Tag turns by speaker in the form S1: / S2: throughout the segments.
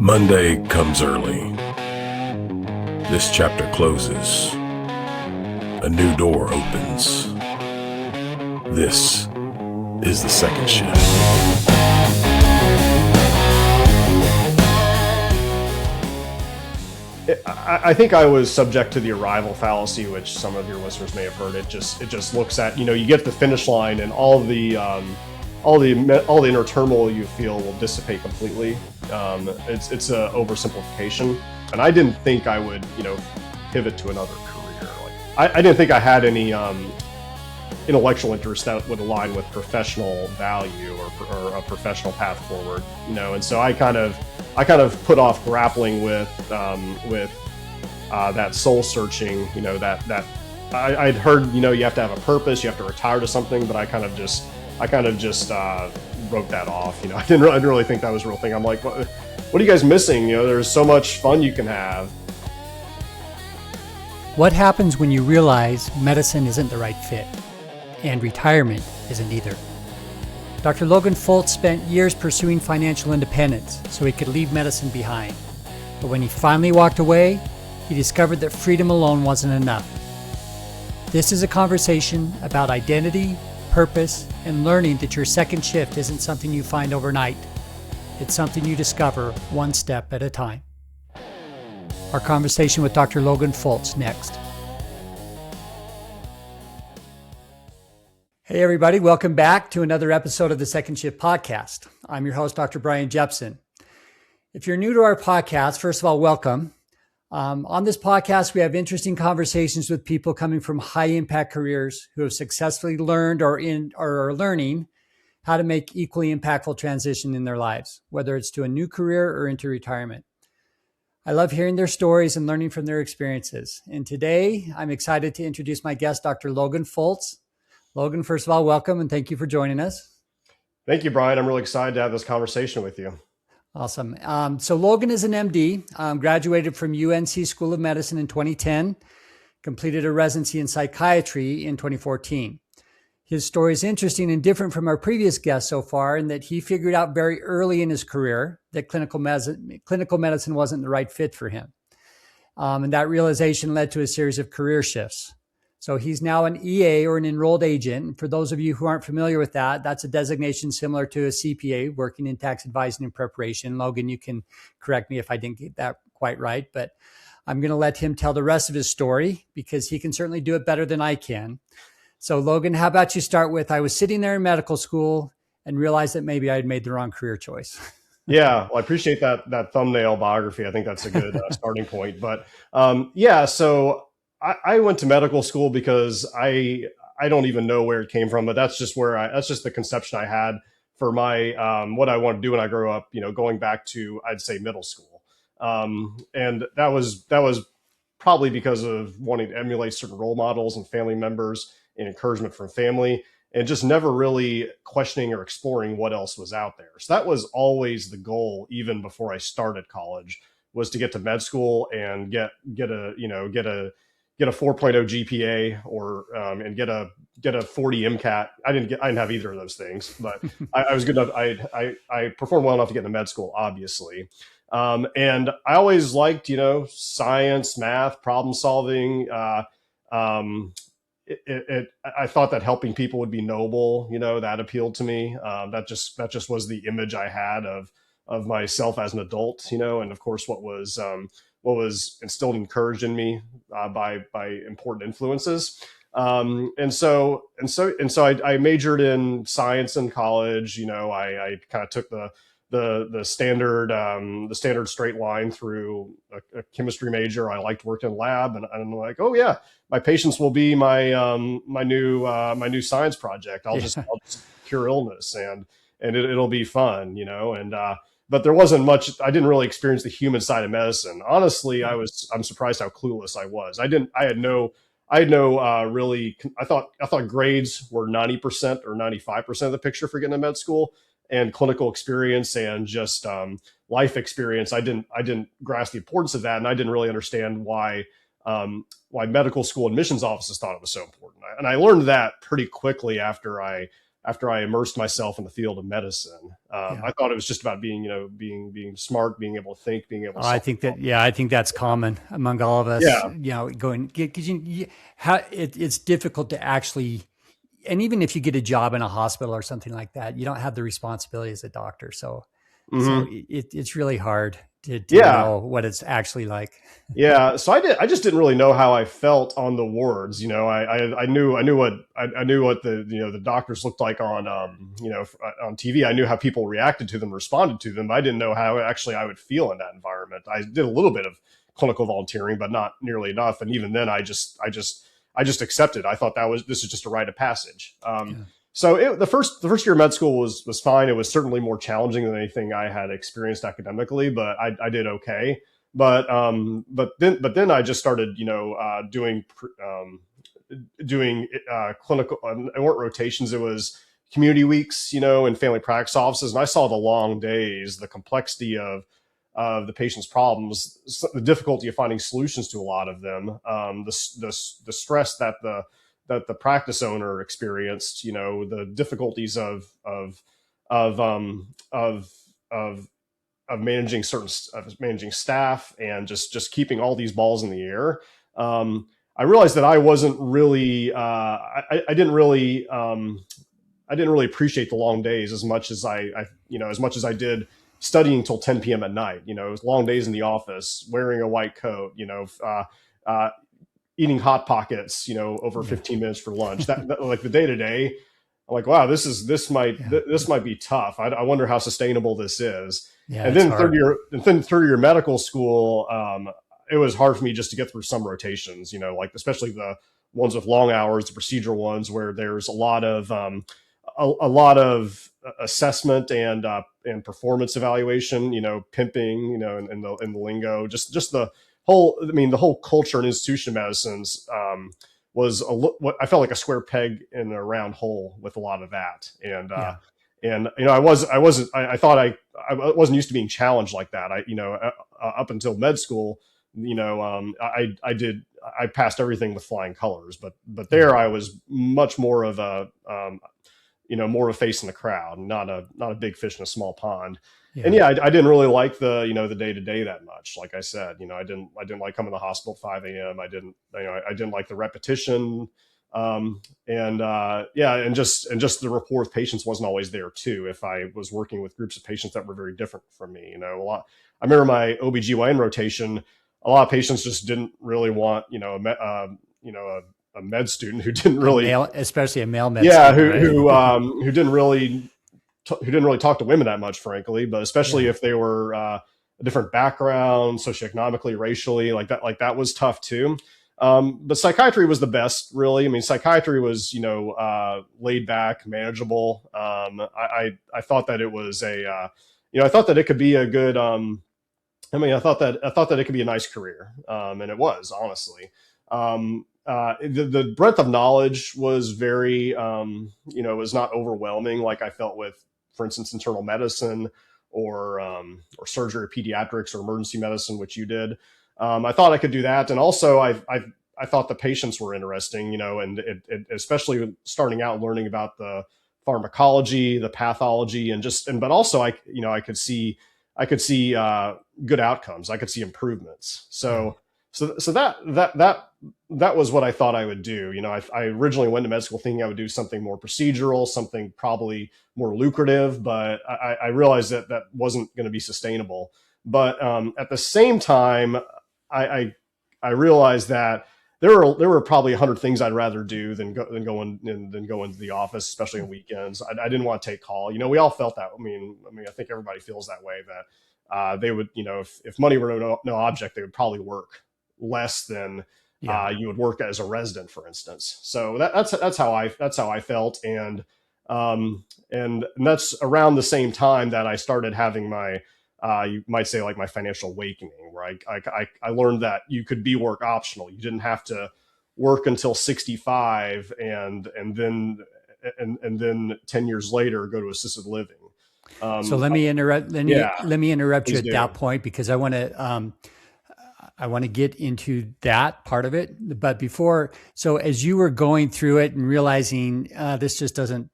S1: Monday comes early. This chapter closes. A new door opens. This is the second shift.
S2: I think I was subject to the arrival fallacy, which some of your listeners may have heard. It just looks at, you get to the finish line and all the inner turmoil you feel will dissipate completely. It's a oversimplification, and I didn't think I would pivot to another career. I didn't think I had any intellectual interest that would align with professional value or a professional path forward. And so I kind of put off grappling with that soul searching. That I'd heard you have to have a purpose, you have to retire to something, but I kind of just wrote that off. I didn't really think that was a real thing. I'm like, what are you guys missing? There's so much fun you can have.
S3: What happens when you realize medicine isn't the right fit and retirement isn't either? Dr. Logan Foltz spent years pursuing financial independence so he could leave medicine behind. But when he finally walked away, he discovered that freedom alone wasn't enough. This is a conversation about identity, purpose, and learning that your second shift isn't something you find overnight. It's something you discover one step at a time. Our conversation with Dr. Logan Foltz next. Hey everybody, welcome back to another episode of the Second Shift Podcast. I'm your host, Dr. Brian Jepson. If you're new to our podcast, first of all, welcome. On this podcast, we have interesting conversations with people coming from high-impact careers who have successfully learned or are learning how to make equally impactful transition in their lives, whether it's to a new career or into retirement. I love hearing their stories and learning from their experiences. And today, I'm excited to introduce my guest, Dr. Logan Foltz. Logan, first of all, welcome and thank you for joining us.
S2: Thank you, Brian. I'm really excited to have this conversation with you.
S3: Awesome. So Logan is an MD, graduated from UNC School of Medicine in 2010, completed a residency in psychiatry in 2014. His story is interesting and different from our previous guests so far in that he figured out very early in his career that clinical medicine wasn't the right fit for him. And that realization led to a series of career shifts. So he's now an EA or an enrolled agent. And for those of you who aren't familiar with that, that's a designation similar to a CPA, working in tax advising and preparation. Logan, you can correct me if I didn't get that quite right, but I'm going to let him tell the rest of his story because he can certainly do it better than I can. So Logan, how about you start with, I was sitting there in medical school and realized that maybe I had made the wrong career choice.
S2: Yeah, well, I appreciate that thumbnail biography. I think that's a good starting point. But so I went to medical school because I don't even know where it came from, but that's just the conception I had for my what I want to do when I grow up. Going back to, I'd say, middle school, and that was probably because of wanting to emulate certain role models and family members and encouragement from family, and just never really questioning or exploring what else was out there. So that was always the goal, even before I started college, was to get to med school and get a 4.0 GPA or and get a 40 MCAT. I didn't have either of those things, but I was good enough. I performed well enough to get into med school, obviously. And I always liked science, math, problem solving. I thought that helping people would be noble. That appealed to me. That just was the image I had of myself as an adult. And of course, what was instilled and encouraged in me by important influences. And so I majored in science in college. I kind of took the standard straight line through a chemistry major. I liked working in lab, and I'm like, oh yeah, my patients will be my new science project. I'll just cure illness, and it'll be fun, But there wasn't much. I didn't really experience the human side of medicine. Honestly, I'm surprised how clueless I was. I thought grades were 90% or 95% of the picture for getting to med school, and clinical experience and just life experience. I didn't grasp the importance of that, and I didn't really understand why medical school admissions offices thought it was so important. And I learned that pretty quickly after I after I immersed myself in the field of medicine. I thought it was just about being, being smart, being able to think, being able to
S3: I
S2: solve
S3: think that,
S2: problems.
S3: I think that's common among all of us,
S2: Yeah.
S3: going, because it's difficult to actually, and even if you get a job in a hospital or something like that, you don't have the responsibility as a doctor. So it's really hard to
S2: Yeah.
S3: know what it's actually like.
S2: Yeah, so I just didn't really know how I felt on the wards. I knew what the doctors looked like on on TV. I knew how people reacted to them, responded to them. I didn't know how actually I would feel in that environment. I did a little bit of clinical volunteering, but not nearly enough. And even then, I just accepted. I thought this is just a rite of passage. So the first year of med school was fine. It was certainly more challenging than anything I had experienced academically, but I did okay. But then I just started, doing clinical. It weren't rotations. It was community weeks, in family practice offices, and I saw the long days, the complexity of the patient's problems, the difficulty of finding solutions to a lot of them, the stress that the practice owner experienced, the difficulties of managing managing staff and just keeping all these balls in the air. I realized that I wasn't really I didn't really appreciate the long days as much as I did studying till 10 p.m. at night. It was long days in the office, wearing a white coat, eating Hot Pockets, over 15 minutes for lunch. That like the day to day, I'm like, wow, this might be tough. I wonder how sustainable this is.
S3: Yeah,
S2: and then third year medical school, it was hard for me just to get through some rotations, like especially the ones with long hours, the procedural ones where there's a lot of assessment and performance evaluation, pimping, in the lingo, just the whole culture and institution of medicines was what I felt like a square peg in a round hole with a lot of that. And I thought I wasn't used to being challenged like that. Up until med school, I passed everything with flying colors, but there I was much more of a more of a face in the crowd, not a big fish in a small pond. And I didn't really like the day to day that much. Like I said, I didn't like coming to the hospital at 5 a.m. I didn't like the repetition. And just the rapport with patients wasn't always there too. If I was working with groups of patients that were very different from me, I remember my OBGYN rotation, a lot of patients just didn't really want, a med student who didn't really,
S3: especially a male med student,
S2: who didn't really talk to women that much, frankly, but especially if they were a different background, socioeconomically, racially, like that was tough too. But psychiatry was the best, really. I mean, psychiatry was, laid back, manageable. I thought that it was I thought that it could be a good, I thought that it could be a nice career. And it was, honestly. The breadth of knowledge was very, it was not overwhelming like I felt with, for instance, internal medicine or surgery or pediatrics or emergency medicine, which you did. I thought I could do that. And also I thought the patients were interesting, and especially starting out learning about the pharmacology, the pathology, but also I could see good outcomes. I could see improvements. So that was what I thought I would do. I originally went to med school thinking I would do something more procedural, something probably more lucrative, but I realized that wasn't going to be sustainable. But at the same time, I realized that there were probably 100 things I'd rather do than go into the office, especially on weekends. I didn't want to take call. We all felt that. I mean, I think everybody feels that way, that they would, if money were no object, they would probably work less than you would work as a resident, for instance. So that's how I felt, and that's around the same time that I started having my you might say like my financial awakening, where I learned that you could be work optional. You didn't have to work until 65 and then 10 years later go to assisted living.
S3: So let me interrupt. Let me interrupt you at that point, because I want to get into that part of it. But before, so as you were going through it and realizing this just doesn't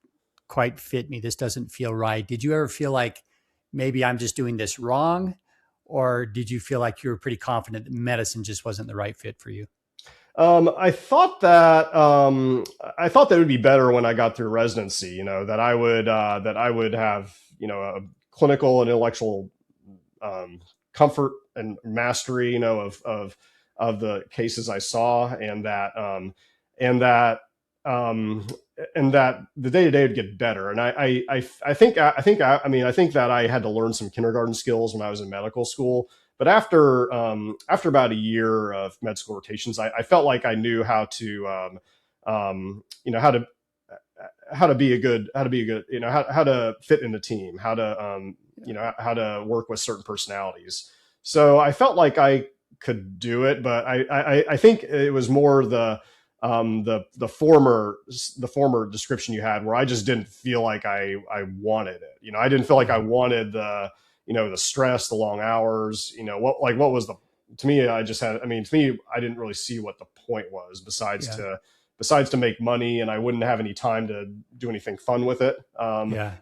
S3: quite fit me. This doesn't feel right. Did you ever feel like maybe I'm just doing this wrong? Or did you feel like you were pretty confident that medicine just wasn't the right fit for you?
S2: I thought that it would be better when I got through residency. That I would have a clinical and intellectual comfort and mastery, of the cases I saw, and that the day to day would get better. And I think that I had to learn some kindergarten skills when I was in medical school. But after about a year of med school rotations, I felt like I knew how to how to be a good how to fit in a team, how to work with certain personalities. So I felt like I could do it, but I think it was more the former description you had, where I just didn't feel like I wanted it. I didn't feel like I wanted the stress, the long hours, what was to me, I didn't really see what the point was besides to make money, and I wouldn't have any time to do anything fun with it. So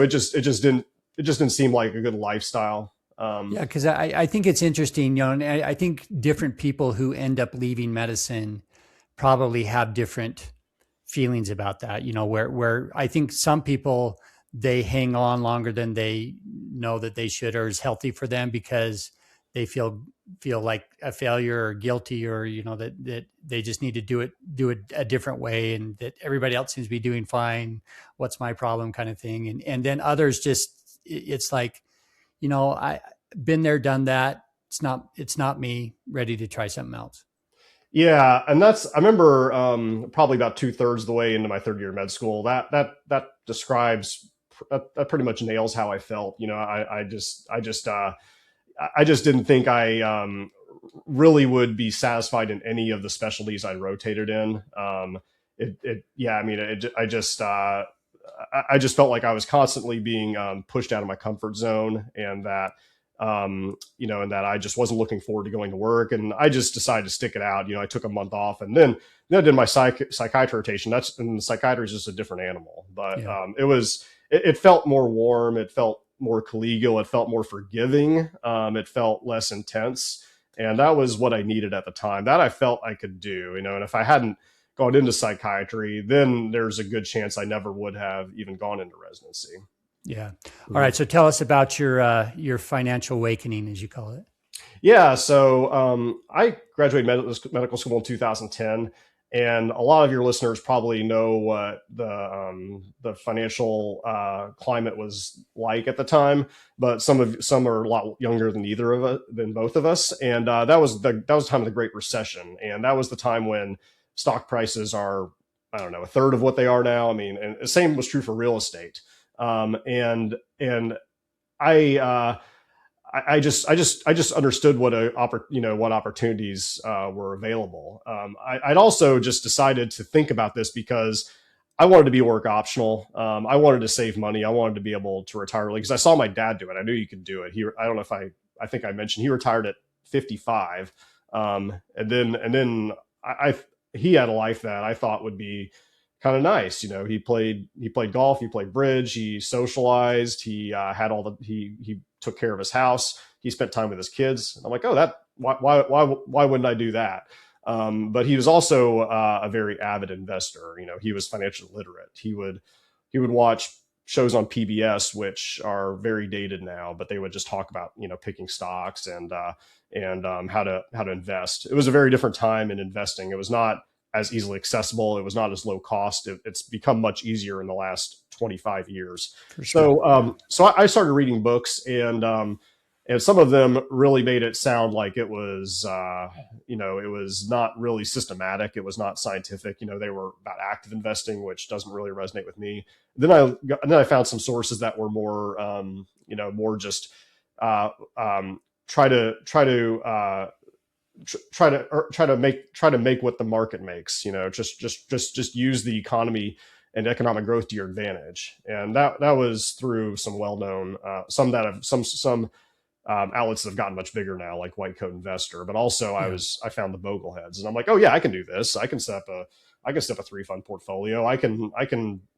S2: it just didn't seem like a good lifestyle.
S3: Because I think it's interesting, and I think different people who end up leaving medicine probably have different feelings about that, where I think some people, they hang on longer than they know that they should, or is healthy for them, because they feel like a failure or guilty, or that they just need to do it a different way, and that everybody else seems to be doing fine. What's my problem, kind of thing. And then others just, it's like, I been there, done that. It's not me, ready to try something else.
S2: Yeah. And I remember probably about 2/3 of the way into my third year of med school, that describes, that pretty much nails how I felt. I just didn't think I really would be satisfied in any of the specialties I rotated in. I just felt like I was constantly being pushed out of my comfort zone, and that and that I just wasn't looking forward to going to work, and I just decided to stick it out. I took a month off, and then I did my psychiatry rotation. And psychiatry is just a different animal, but it felt more warm. It felt more collegial. It felt more forgiving. It felt less intense. And that was what I needed at the time. That I felt I could do, and if I hadn't gone into psychiatry, then there's a good chance I never would have even gone into residency.
S3: Yeah. All right. So tell us about your financial awakening, as you call it.
S2: Yeah. So I graduated medical school in 2010. And a lot of your listeners probably know what the financial climate was like at the time, but some are a lot younger than both of us. And that was the time of the Great Recession, and that was the time when stock prices are, I don't know, a third of what they are now. And the same was true for real estate. And I just understood what opportunities were available. I'd also just decided to think about this because I wanted to be work optional. I wanted to save money. I wanted to be able to retire early because I saw my dad do it. I knew you could do it. I don't know if I think I mentioned he retired at 55. And then he had a life that I thought would be kind of nice. He played golf, he played bridge, he socialized, he had he took care of his house, he spent time with his kids. And I'm like, oh, why wouldn't I do that? But he was also a very avid investor. He was financially literate. He would watch shows on PBS, which are very dated now, but they would just talk about, picking stocks and how to invest. It was a very different time in investing. It was not as easily accessible. It was not as low cost. It's become much easier in the last 25 years. For sure. So I started reading books, and some of them really made it sound like it was, it was not really systematic. It was not scientific. They were about active investing, which doesn't really resonate with me. Then I found some sources that were more, more just try to make what the market makes. Just use the economy and economic growth to your advantage. And that was through some well-known, some outlets that have gotten much bigger now, like White Coat Investor. But also I found the Bogleheads, and I'm like, oh yeah, I can do this. I can set up a 3-fund portfolio. I can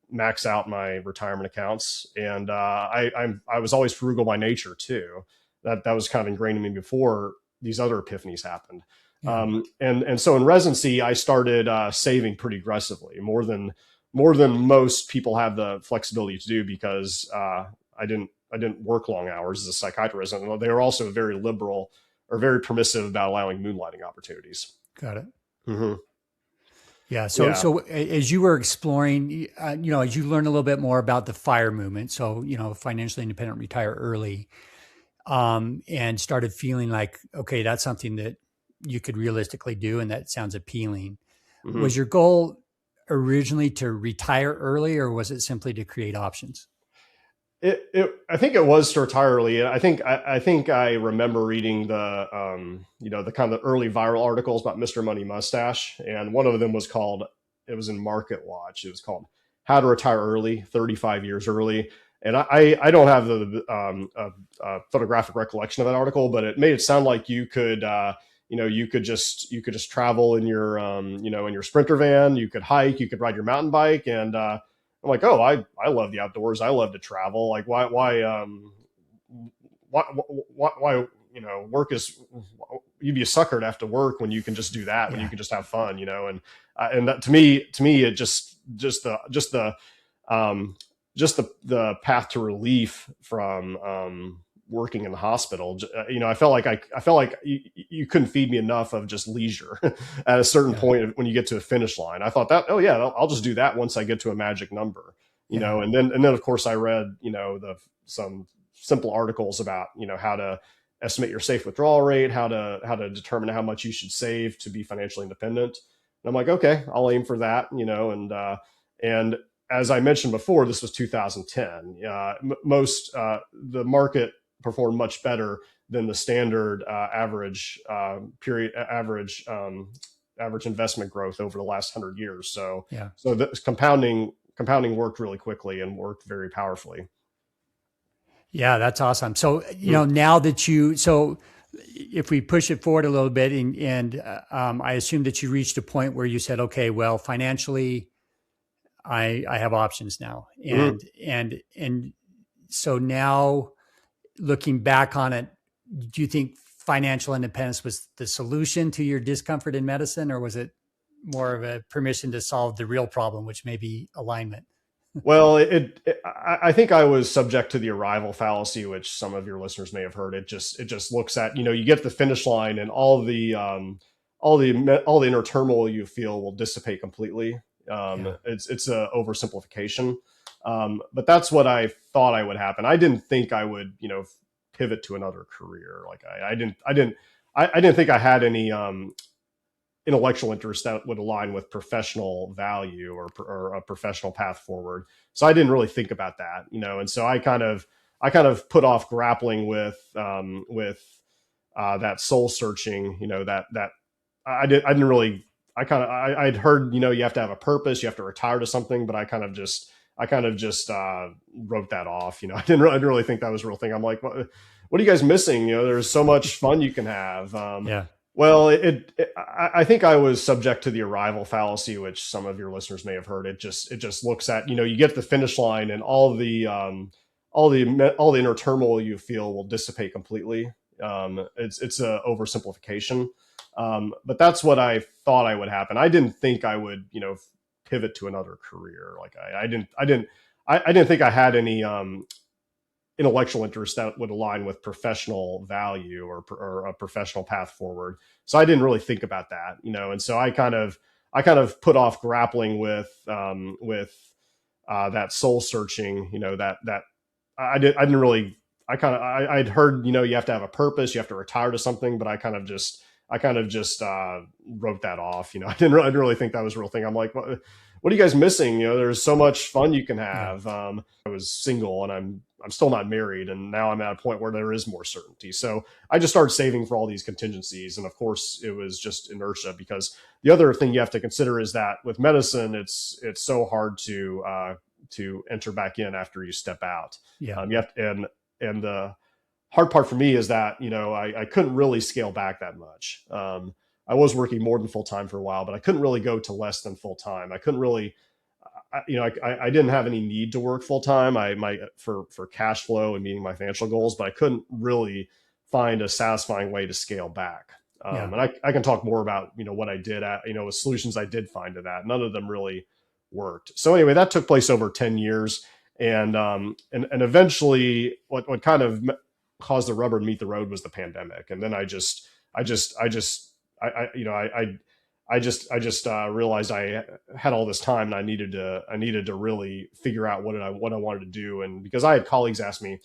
S2: max out my retirement accounts. And I was always frugal by nature too. That was kind of ingrained in me before these other epiphanies happened.
S3: Yeah.
S2: And so in residency, I started saving pretty aggressively, more than most people have the flexibility to do, because I didn't work long hours as a psychiatrist, and they were also very liberal or very permissive about allowing moonlighting opportunities.
S3: Got it.
S2: Mm-hmm.
S3: Yeah. So,
S2: Yeah.
S3: so as you were exploring, as you learned a little bit more about the FIRE movement, so, financially independent, retire early, and started feeling like, okay, that's something that you could realistically do, and that sounds appealing.
S2: Mm-hmm.
S3: Was your goal originally to retire early, or was it simply to create options?
S2: I think it was to retire early. I think I remember reading the the kind of early viral articles about Mr. Money Mustache, and one of them was called, it was in Market Watch. It was called "How to Retire Early, 35 Years Early." And I don't have the photographic recollection of that article, but it made it sound like you could you could just travel in your in your Sprinter van, you could hike, you could ride your mountain bike, and I'm like, oh, I love the outdoors. I love to travel. Like, why work is, you'd be a sucker to have to work when you can just do that, when you can just have fun, and that to me, it just the path to relief from working in the hospital. I felt like you couldn't feed me enough of just leisure at a certain point when you get to a finish line. I thought that, oh yeah, I'll just do that once I get to a magic number, and then of course I read, some simple articles about, how to estimate your safe withdrawal rate, how to determine how much you should save to be financially independent. And I'm like, okay, I'll aim for that, and as I mentioned before, this was 2010. The market performed much better than the standard average investment growth over the last 100 years. So the compounding worked really quickly and worked very powerfully.
S3: Yeah, that's awesome. So, now that if we push it forward a little bit, and I assume that you reached a point where you said, okay, well, financially, I have options now. And so now, looking back on it, do you think financial independence was the solution to your discomfort in medicine, or was it more of a permission to solve the real problem, which may be alignment?
S2: Well, I think I was subject to the arrival fallacy, which some of your listeners may have heard. It just looks at, you get to the finish line and all the inner turmoil you feel will dissipate completely. It's a oversimplification. But that's what I thought I would happen. I didn't think I would, pivot to another career. Like I didn't think I had any intellectual interest that would align with professional value or a professional path forward. So I didn't really think about that, and so I kind of put off grappling with that soul searching, I'd heard, you have to have a purpose, you have to retire to something, but I kind of just wrote that off. I didn't really think that was a real thing. I'm like, what are you guys missing? There's so much fun you can have. Well, I think I was subject to the arrival fallacy, which some of your listeners may have heard. It just looks at, you get to the finish line and all the inner turmoil you feel will dissipate completely. It's a oversimplification. But that's what I thought I would happen. I didn't think I would, pivot to another career. Like I didn't think I had any intellectual interest that would align with professional value or a professional path forward. So I didn't really think about that, and so I kind of put off grappling with that soul searching, I'd heard, you have to have a purpose, you have to retire to something, but I kind of just wrote that off. I didn't really think that was a real thing. I'm like, what are you guys missing? There's so much fun you can have. I was single and I'm still not married. And now I'm at a point where there is more certainty. So I just started saving for all these contingencies. And of course it was just inertia, because the other thing you have to consider is that with medicine, it's so hard to enter back in after you step out. You have to, and the hard part for me is that, I couldn't really scale back that much. I was working more than full time for a while, but I couldn't really go to less than full time. I didn't have any need to work full time. For cash flow and meeting my financial goals, but I couldn't really find a satisfying way to scale back.
S3: Yeah.
S2: And I can talk more about, what I did with solutions I did find to that. None of them really worked. So anyway, that took place over 10 years. And eventually what kind of caused the rubber to meet the road was the pandemic. And then I just realized I had all this time and I needed to really figure out what I wanted to do. And because I had colleagues ask me,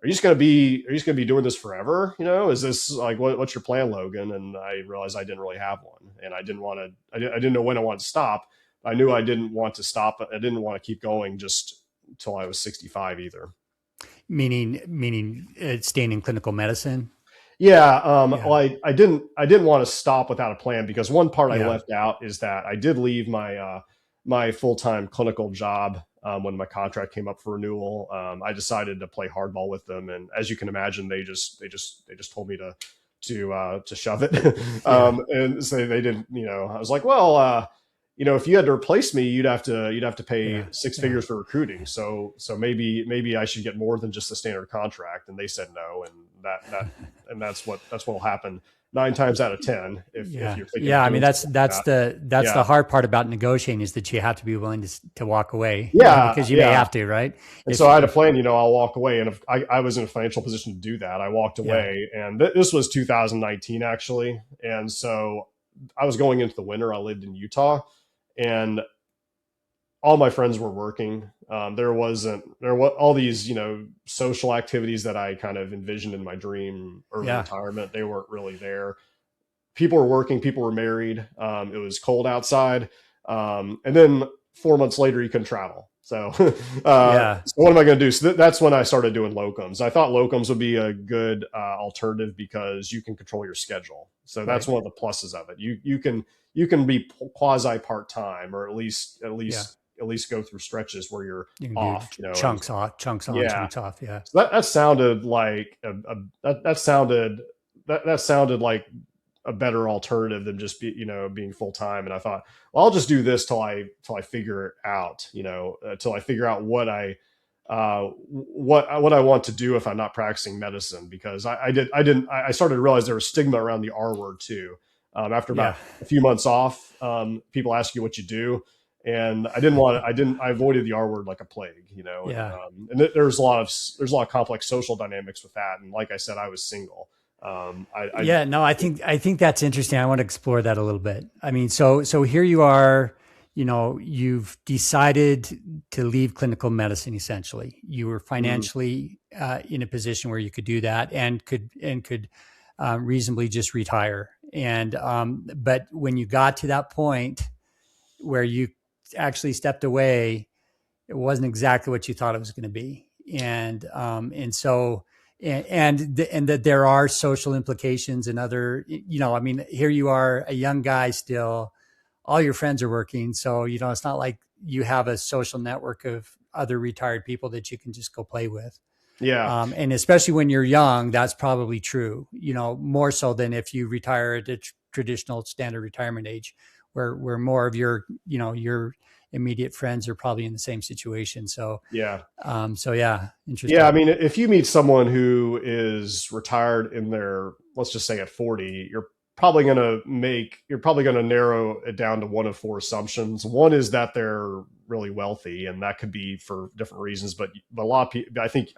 S2: are you just going to be doing this forever? Is this like, what's your plan, Logan? And I realized I didn't really have one, and I didn't know when I wanted to stop. I knew I didn't want to stop. I didn't want to keep going just till I was 65 either.
S3: Meaning staying in clinical medicine.
S2: Yeah. Well, I didn't want to stop without a plan, because one part I
S3: Yeah.
S2: left out is that I did leave my full-time clinical job when my contract came up for renewal. I decided to play hardball with them, and as you can imagine, they just told me to shove it. And so they didn't. I was like, well, if you had to replace me, you'd have to pay six figures for recruiting. So maybe I should get more than just the standard contract. And they said no, and that's what will happen 9 times out of 10. If you're thinking,
S3: I mean, that's the hard part about negotiating, is that you have to be willing to walk away.
S2: Yeah,
S3: because you may have to, right?
S2: And so I had a plan. I'll walk away, and if I was in a financial position to do that, I walked away. And this was 2019 actually, and so I was going into the winter. I lived in Utah, and all my friends were working. There was all these, social activities that I kind of envisioned in my dream early retirement. They weren't really there. People were working, people were married. It was cold outside. And then 4 months later, you couldn't travel. So, so what am I going to do? So that's when I started doing locums. I thought locums would be a good alternative because you can control your schedule. So that's one of the pluses of it. You can be quasi part-time, or at least go through stretches where you're off,
S3: chunks on, chunks off. Yeah.
S2: So that sounded like that sounded like a better alternative than just being full time. And I thought, well, I'll just do this till I figure it out, till I figure out what I want to do if I'm not practicing medicine, because I started to realize there was stigma around the R word too. After about a few months off, people ask you what you do. And I avoided the R word like a plague, and there's a lot of complex social dynamics with that. And like I said, I was single.
S3: I think that's interesting. I want to explore that a little bit. I mean, so here you are, you've decided to leave clinical medicine. Essentially, you were financially in a position where you could do that and could reasonably just retire. And but when you got to that point where you actually stepped away, it wasn't exactly what you thought it was going to be. And that there are social implications and other, I mean, here you are, a young guy still, all your friends are working. So, it's not like you have a social network of other retired people that you can just go play with.
S2: Yeah.
S3: And especially when you're young, that's probably true, more so than if you retire at a traditional standard retirement age, where more of your immediate friends are probably in the same situation. So, interesting.
S2: Yeah. I mean, if you meet someone who is retired in their, let's just say at 40, you're probably going to narrow it down to one of 4 assumptions. One is that they're really wealthy, and that could be for different reasons, but a lot of people, I think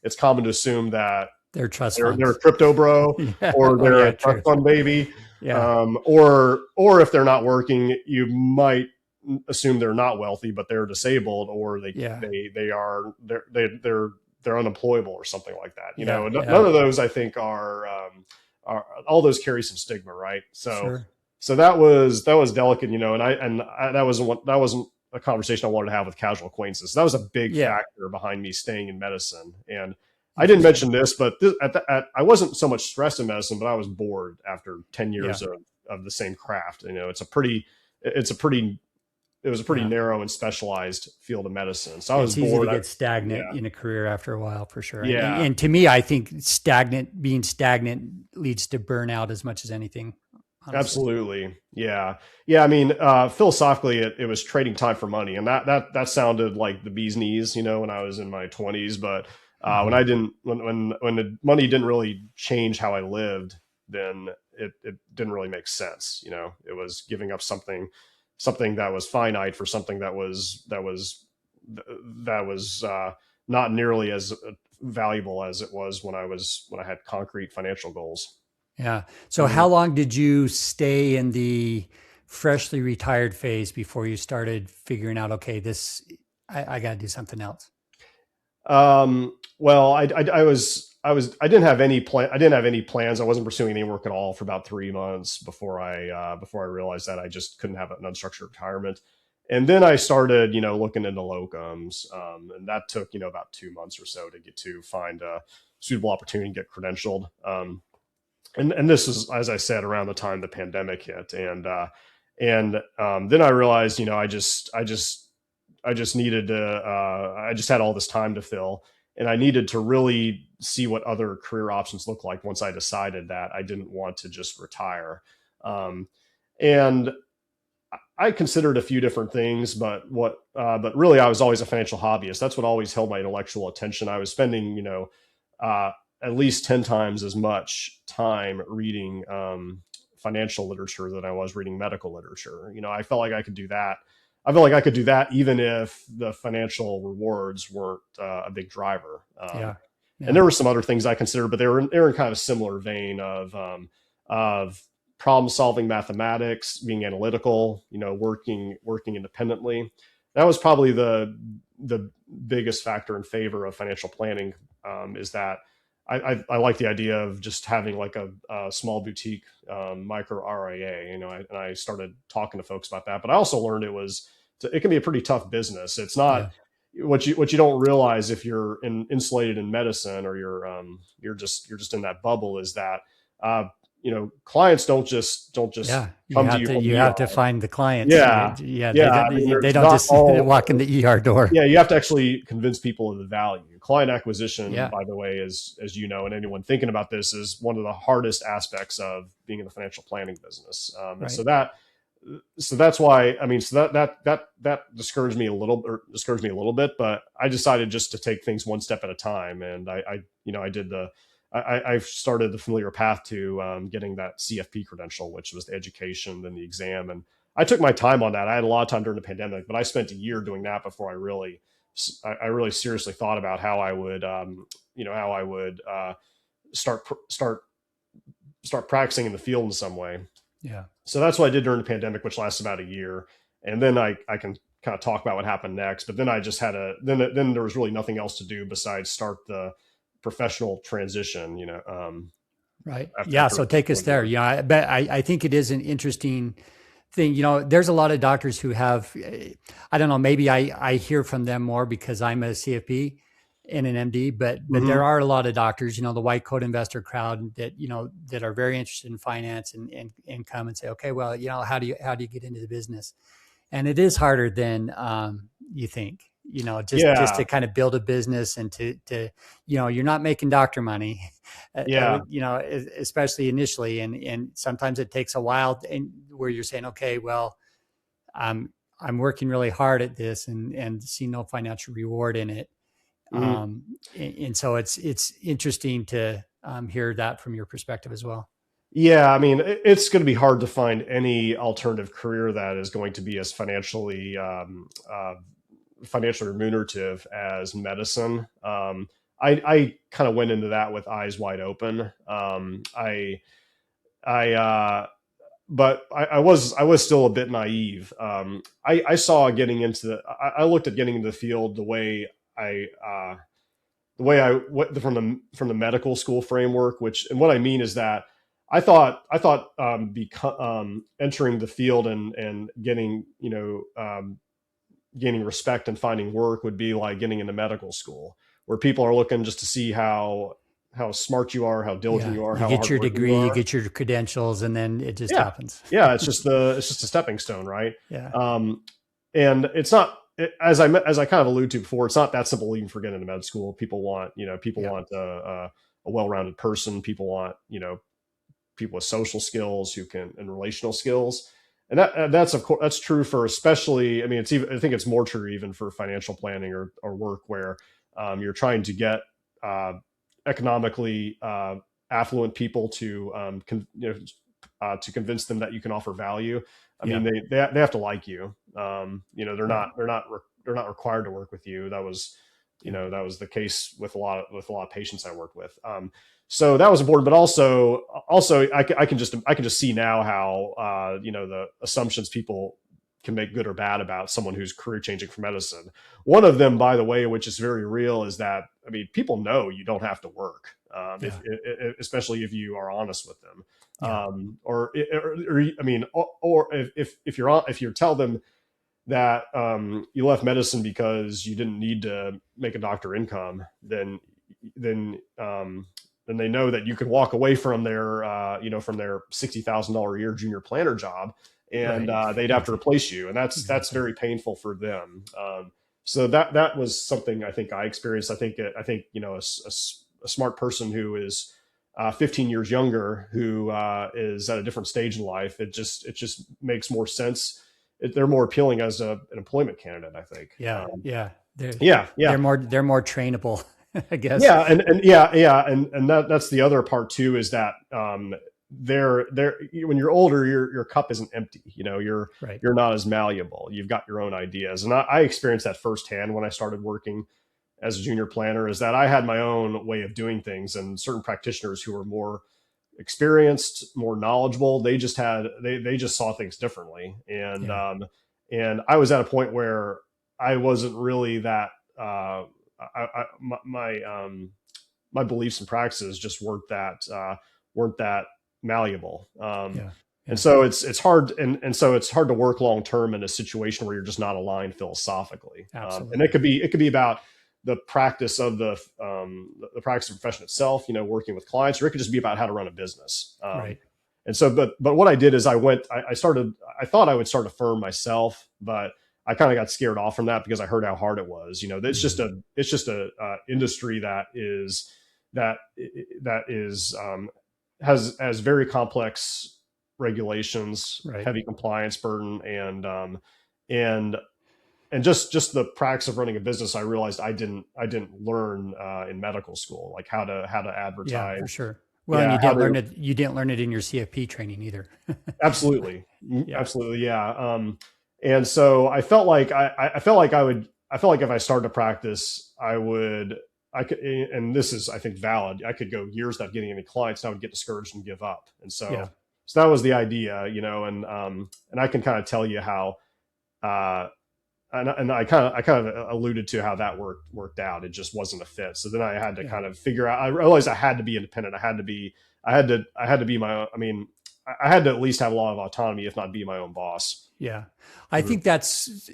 S2: it's common to assume that
S3: they're
S2: a crypto bro, or they're a trust fund baby.
S3: Yeah.
S2: Or if they're not working, you might assume they're not wealthy, but they're disabled, or they're unemployable or something like that. None of those I think are all those carry some stigma, right? So that was delicate, and that wasn't a conversation I wanted to have with casual acquaintances. That was a big factor behind me staying in medicine. And I didn't mention this, but I wasn't so much stressed in medicine, but I was bored after 10 years of the same craft. It was a pretty narrow and specialized field of medicine. So I was
S3: easy
S2: bored.
S3: To get stagnant in a career after a while, for sure.
S2: Yeah.
S3: And to me, I think being stagnant leads to burnout as much as anything. honestly.
S2: Absolutely. Yeah. Yeah. I mean, philosophically, it was trading time for money. And that sounded like the bee's knees, when I was in my 20s. But when
S3: Mhm.
S2: I didn't, when the money didn't really change how I lived, then it didn't really make sense. It was giving up something that was finite for something that was not nearly as valuable as it was when I had concrete financial goals.
S3: Yeah. So
S2: Mhm.
S3: how long did you stay in the freshly retired phase before you started figuring out, okay, I got to do something else?
S2: Well, I didn't have any plan. I didn't have any plans. I wasn't pursuing any work at all for about 3 months before I realized that I just couldn't have an unstructured retirement. And then I started, looking into locums. And that took, about 2 months or so to find a suitable opportunity and get credentialed. And this is, as I said, around the time the pandemic hit. And then I realized, I just needed to, I just had all this time to fill, and I needed to really see what other career options look like once I decided that I didn't want to just retire. And I considered a few different things, but really I was always a financial hobbyist. That's what always held my intellectual attention. I was spending, uh, at least 10 times as much time reading, financial literature than I was reading medical literature. I felt like I could do that. I felt like I could do that even if the financial rewards weren't a big driver.
S3: Yeah.
S2: And
S3: Yeah.
S2: there were some other things I considered, but they were in kind of a similar vein of problem solving mathematics, being analytical, working independently. That was probably the biggest factor in favor of financial planning. Is that I like the idea of just having like a small boutique micro RIA, and I started talking to folks about that. But I also learned it can be a pretty tough business. It's not
S3: Yeah.
S2: what you don't realize if you're insulated in medicine, or you're just in that bubble, is that clients don't just
S3: Yeah.
S2: come to you from
S3: You
S2: the
S3: have to
S2: ER.
S3: find the clients.
S2: Yeah,
S3: Yeah.
S2: yeah. I mean,
S3: They
S2: there's
S3: don't
S2: not
S3: just
S2: all.
S3: walk in the ER door.
S2: Yeah, you have to actually convince people of the value. Client acquisition,
S3: Yeah.
S2: by the way, as you know, and anyone thinking about this, is one of the hardest aspects of being in the financial planning business. And
S3: Right.
S2: so that's why, I mean, so that discouraged me a little bit, but I decided just to take things one step at a time. And I started the familiar path to getting that CFP credential, which was the education, then the exam. And I took my time on that. I had a lot of time during the pandemic, but I spent a year doing that before I really seriously thought about how I would, start start practicing in the field in some way.
S3: Yeah.
S2: So that's what I did during the pandemic, which lasted about a year. And then I can kind of talk about what happened next. But then I just had then there was really nothing else to do besides start the professional transition,
S3: Right. Yeah.
S2: after
S3: So take us there. Yeah. I think it is an interesting thing. There's a lot of doctors who have, I don't know, maybe I hear from them more because I'm a CFP and an MD, but there
S2: Mhm.
S3: are a lot of doctors, the white coat investor crowd that, that are very interested in finance and come and say, okay, well, how do you get into the business? And it is harder than you think. Just
S2: Yeah.
S3: to kind of build a business and to you're not making doctor money,
S2: Yeah.
S3: especially initially, and sometimes it takes a while, and where you're saying, okay, well, I'm working really hard at this and see no financial reward in it.
S2: Mhm.
S3: And so it's interesting to hear that from your perspective as well.
S2: Yeah, I mean, it's going to be hard to find any alternative career that is going to be as financially remunerative as medicine. I kind of went into that with eyes wide open. I But I was still a bit naive. I saw getting into I looked at getting into the field I the way I what from the medical school framework. And what I mean is that I thought entering the field and getting gaining respect and finding work would be like getting into medical school, where people are looking just to see how smart you are, how diligent
S3: Yeah,
S2: you are,
S3: you
S2: how
S3: get your
S2: hardworking you
S3: degree, you
S2: are.
S3: get your credentials, and then it just
S2: Yeah,
S3: happens.
S2: yeah. It's just a stepping stone, right?
S3: Yeah,
S2: And it's not, as I kind of alluded to before, it's not that simple even for getting into med school. People want
S3: yeah,
S2: a well-rounded person. People want people with social skills and relational skills. And that's of course, that's true for, especially, I mean, I think it's more true even for financial planning or work where you're trying to get economically affluent people to, to convince them that you can offer value. I mean, they have to like you. They're not required to work with you. That was the case with a lot of patients I worked with. So that was important, but also I can just see now how the assumptions people can make good or bad about someone who's career changing for medicine. One of them, by the way, which is very real, is that, I mean, people know you don't have to work, especially if you are honest with them. Or if you tell them that you left medicine because you didn't need to make a doctor income, then they know that you could walk away from their $60,000 a year junior planner job, and they'd have to replace you, and that's very painful for them. So that was something I think I experienced. I think a smart person who is 15 years younger, who is at a different stage in life, it just makes more sense. They're more appealing as an employment candidate, I think. They're
S3: more trainable, I guess.
S2: And that's the other part too, is that when you're older, your cup isn't empty. You're not as malleable. You've got your own ideas, and I experienced that firsthand when I started working as a junior planner, is that I had my own way of doing things, and certain practitioners who were more experienced, more knowledgeable, they just saw things differently. And I was at a point where I wasn't really that, my beliefs and practices just weren't that malleable. And so it's hard. And so it's hard to work long-term in a situation where you're just not aligned philosophically. And it could be about the practice of the practice of profession itself, working with clients, or it could just be about how to run a business. And so, but what I did is I thought I would start a firm myself, but I kind of got scared off from that because I heard how hard it was. It's just a industry that has very complex regulations, heavy compliance burden, and just the practice of running a business. I realized I didn't learn in medical school, like how to advertise.
S3: Yeah, for sure. Well, and you didn't learn it in your CFP training either.
S2: Absolutely. Absolutely. Yeah. And so I felt like if I started to practice, I could, and this is, I think, valid. I could go years without getting any clients, and I would get discouraged and give up. And so that was the idea, and I can kind of tell you how, and I kind of alluded to how that worked out. It just wasn't a fit. So then I had to kind of figure out, I realized I had to be independent. I had to be my, I had to at least have a lot of autonomy, if not be my own boss.
S3: Yeah. I think it's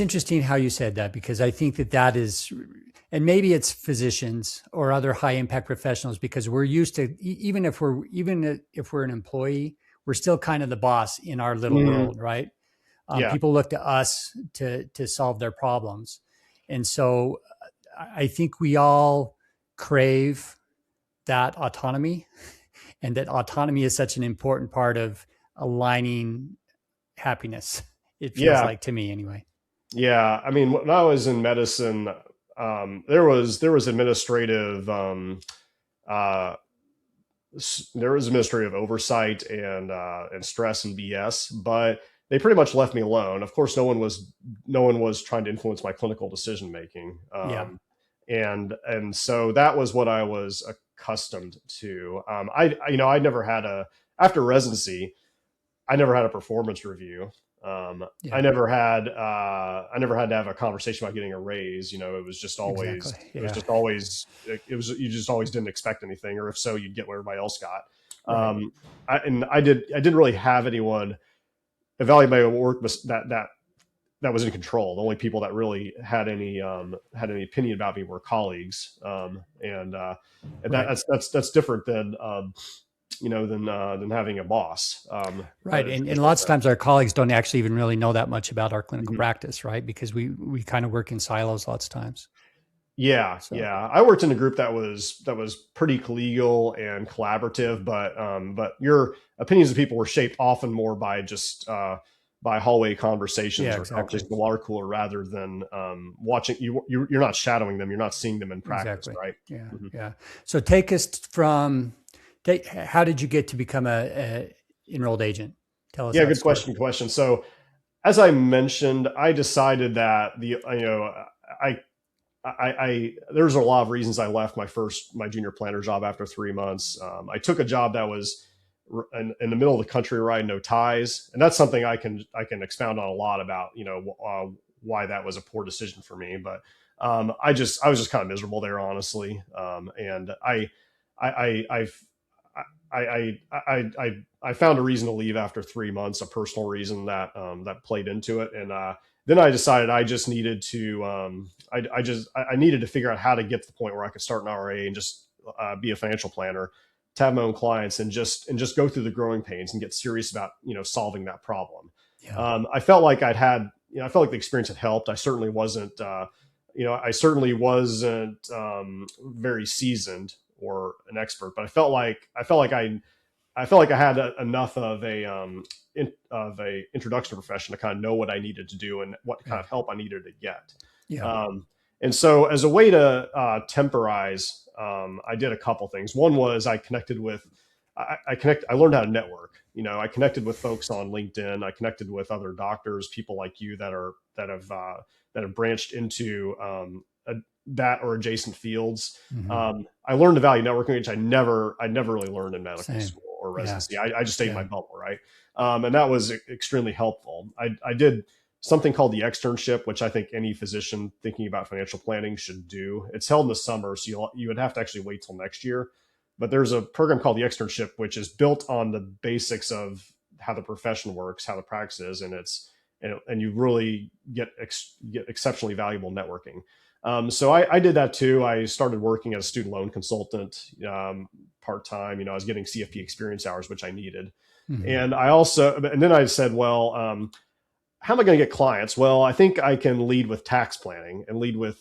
S3: interesting how you said that, because I think that is, and maybe it's physicians or other high impact professionals, because we're used to, even if we're an employee, we're still kind of the boss in our little world, right? People look to us to solve their problems. And so I think we all crave that autonomy, and that autonomy is such an important part of aligning happiness. It feels like, to me anyway.
S2: Yeah. I mean, when I was in medicine, there was administrative oversight and stress and BS, but they pretty much left me alone. Of course, no one was trying to influence my clinical decision making. And so that was what I was accustomed to. I never had after residency, I never had a performance review. I never had to have a conversation about getting a raise. It was just always, you just always didn't expect anything, or if so, you'd get what everybody else got. I didn't really have anyone evaluate my work that was in control. The only people that really had any opinion about me were colleagues. That's different than having a boss.
S3: Right. And lots of times our colleagues don't actually even really know that much about our clinical practice, right? Because we kind of work in silos lots of times.
S2: Yeah,
S3: So
S2: yeah. I worked in a group that was pretty collegial and collaborative, but your opinions of people were shaped often more by just by hallway conversations
S3: yeah,
S2: or
S3: exactly.
S2: conversations in the water cooler rather than watching you. You're not shadowing them. You're not seeing them in practice,
S3: Exactly.
S2: right?
S3: Yeah.
S2: Mhm.
S3: Yeah. So take us from, how did you get to become a enrolled agent? Tell us
S2: Yeah,
S3: that
S2: good
S3: story.
S2: question. Good question. So as I mentioned, I decided that I there's a lot of reasons I left my junior planner job after 3 months. I took a job that was in the middle of the country where I had no ties, and that's something I can expound on a lot about. Why that was a poor decision for me, but I was just kind of miserable there, honestly. And I I've I found a reason to leave after 3 months, a personal reason that played into it, and then I decided I just needed to I needed to figure out how to get to the point where I could start an RA and just be a financial planner, to have my own clients, and just go through the growing pains and get serious about solving that problem.
S3: Yeah.
S2: I felt like I felt like the experience had helped. I certainly wasn't very seasoned or an expert, but I felt like I had enough of a introduction to the profession to kind of know what I needed to do and what kind
S3: Yeah.
S2: of help I needed to get.
S3: Yeah.
S2: And so, as a way to temporize, I did a couple things. One was I connected with, I learned how to network. I connected with folks on LinkedIn. I connected with other doctors, people like you that have branched into that or adjacent fields.
S3: Mm-hmm.
S2: I learned the value of networking, which I never really learned in medical
S3: Same.
S2: school or
S3: Yeah.
S2: residency. I just stayed in my
S3: Yeah.
S2: bubble, right? And that was extremely helpful. I did something called the externship, which I think any physician thinking about financial planning should do. It's held in the summer, so you would have to actually wait till next year. But there's a program called the externship, which is built on the basics of how the profession works, how the practice is, and you really get exceptionally valuable networking. So I did that too. I started working as a student loan consultant part time. I was getting CFP experience hours, which I needed.
S3: Mm-hmm.
S2: And then I said, well, how am I going to get clients? Well, I think I can lead with tax planning and lead with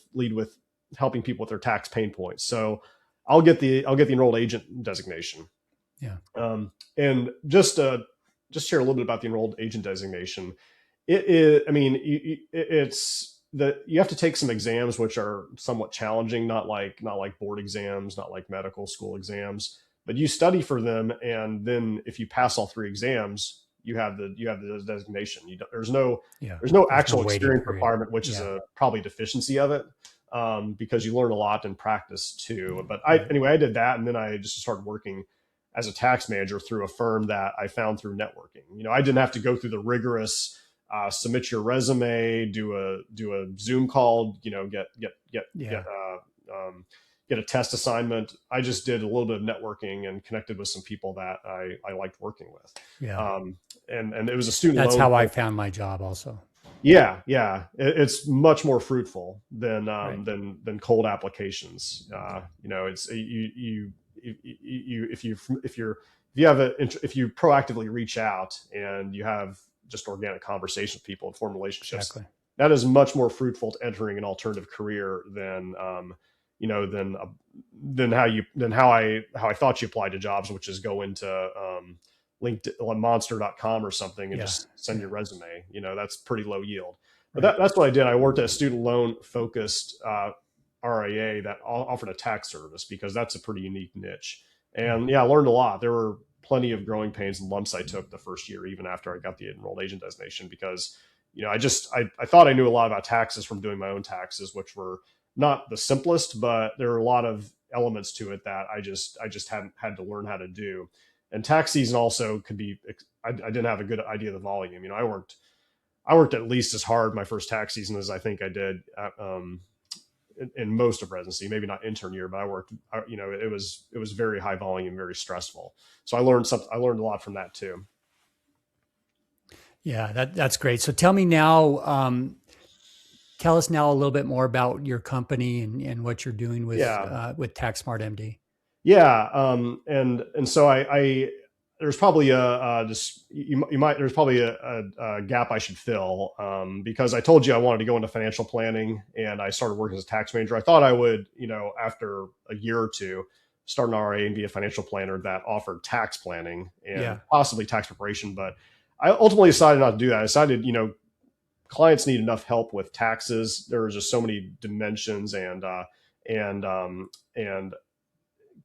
S2: helping people with their tax pain points. So I'll get the enrolled agent designation.
S3: Yeah.
S2: And just share a little bit about the enrolled agent designation. It is, I mean, it's that you have to take some exams which are somewhat challenging, not like board exams, not like medical school exams, but you study for them, and then if you pass all three exams, you have the designation. There's no
S3: Yeah.
S2: actual
S3: no waiting
S2: experience
S3: period.
S2: requirement, which is probably a deficiency of it, because you learn a lot in practice too. But I did that, and then I just started working as a tax manager through a firm that I found through networking. I didn't have to go through the rigorous submit your resume, do a Zoom call, get a test assignment. I just did a little bit of networking and connected with some people that I liked working with.
S3: Yeah.
S2: And it was a student
S3: That's
S2: loan.
S3: how I found my job also.
S2: Yeah. It's much more fruitful than
S3: Right.
S2: than cold applications. It's if you proactively reach out and you have just organic conversation with people and form relationships,
S3: Exactly.
S2: that is much more fruitful to entering an alternative career than how I thought you applied to jobs, which is go into LinkedIn, monster.com or something, and just send your resume. That's pretty low yield. But that's what I did. I worked at a student loan focused RIA that offered a tax service, because that's a pretty unique niche. And I learned a lot. There were plenty of growing pains and lumps I took the first year, even after I got the enrolled agent designation, because I thought I knew a lot about taxes from doing my own taxes, which were not the simplest, but there are a lot of elements to it that I just hadn't had to learn how to do. And tax season also could be, I didn't have a good idea of the volume. I worked at least as hard my first tax season as I think I did in most of residency, maybe not intern year, but it was very high volume, very stressful. So I learned a lot from that too.
S3: Yeah, that's great. So tell me now, tell us now a little bit more about your company and what you're doing with TaxSmart MD.
S2: Yeah. And so there's probably there's probably a gap I should fill, because I told you I wanted to go into financial planning, and I started working as a tax manager. I thought I would, after a year or two, start an RA and be a financial planner that offered tax planning and possibly tax preparation. But I ultimately decided not to do that. I decided, clients need enough help with taxes. There are just so many dimensions and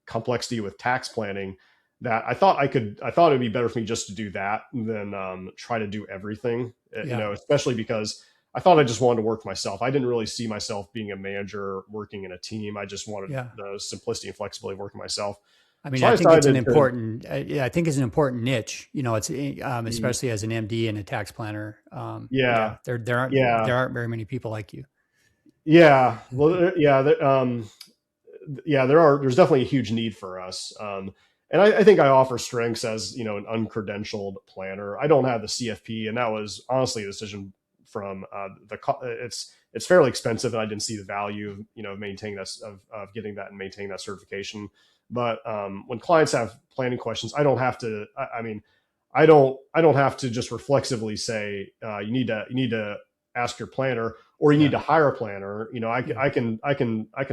S2: complexity with tax planning that I thought it'd be better for me just to do that than try to do everything, especially because I thought I just wanted to work for myself. I didn't really see myself being a manager working in a team. I just wanted the simplicity and flexibility of working myself.
S3: I mean, so I think it's an important, I think it's an important niche, it's especially as an MD and a tax planner. There aren't very many people like you.
S2: Yeah. Well, there's definitely a huge need for us. And I think I offer strengths as, an uncredentialed planner. I don't have the CFP, and that was honestly a decision from it's fairly expensive, and I didn't see the value of maintaining that, of getting that and maintaining that certification. But when clients have planning questions, I don't have to. I don't have to just reflexively say you need to ask your planner, or you need to hire a planner. I can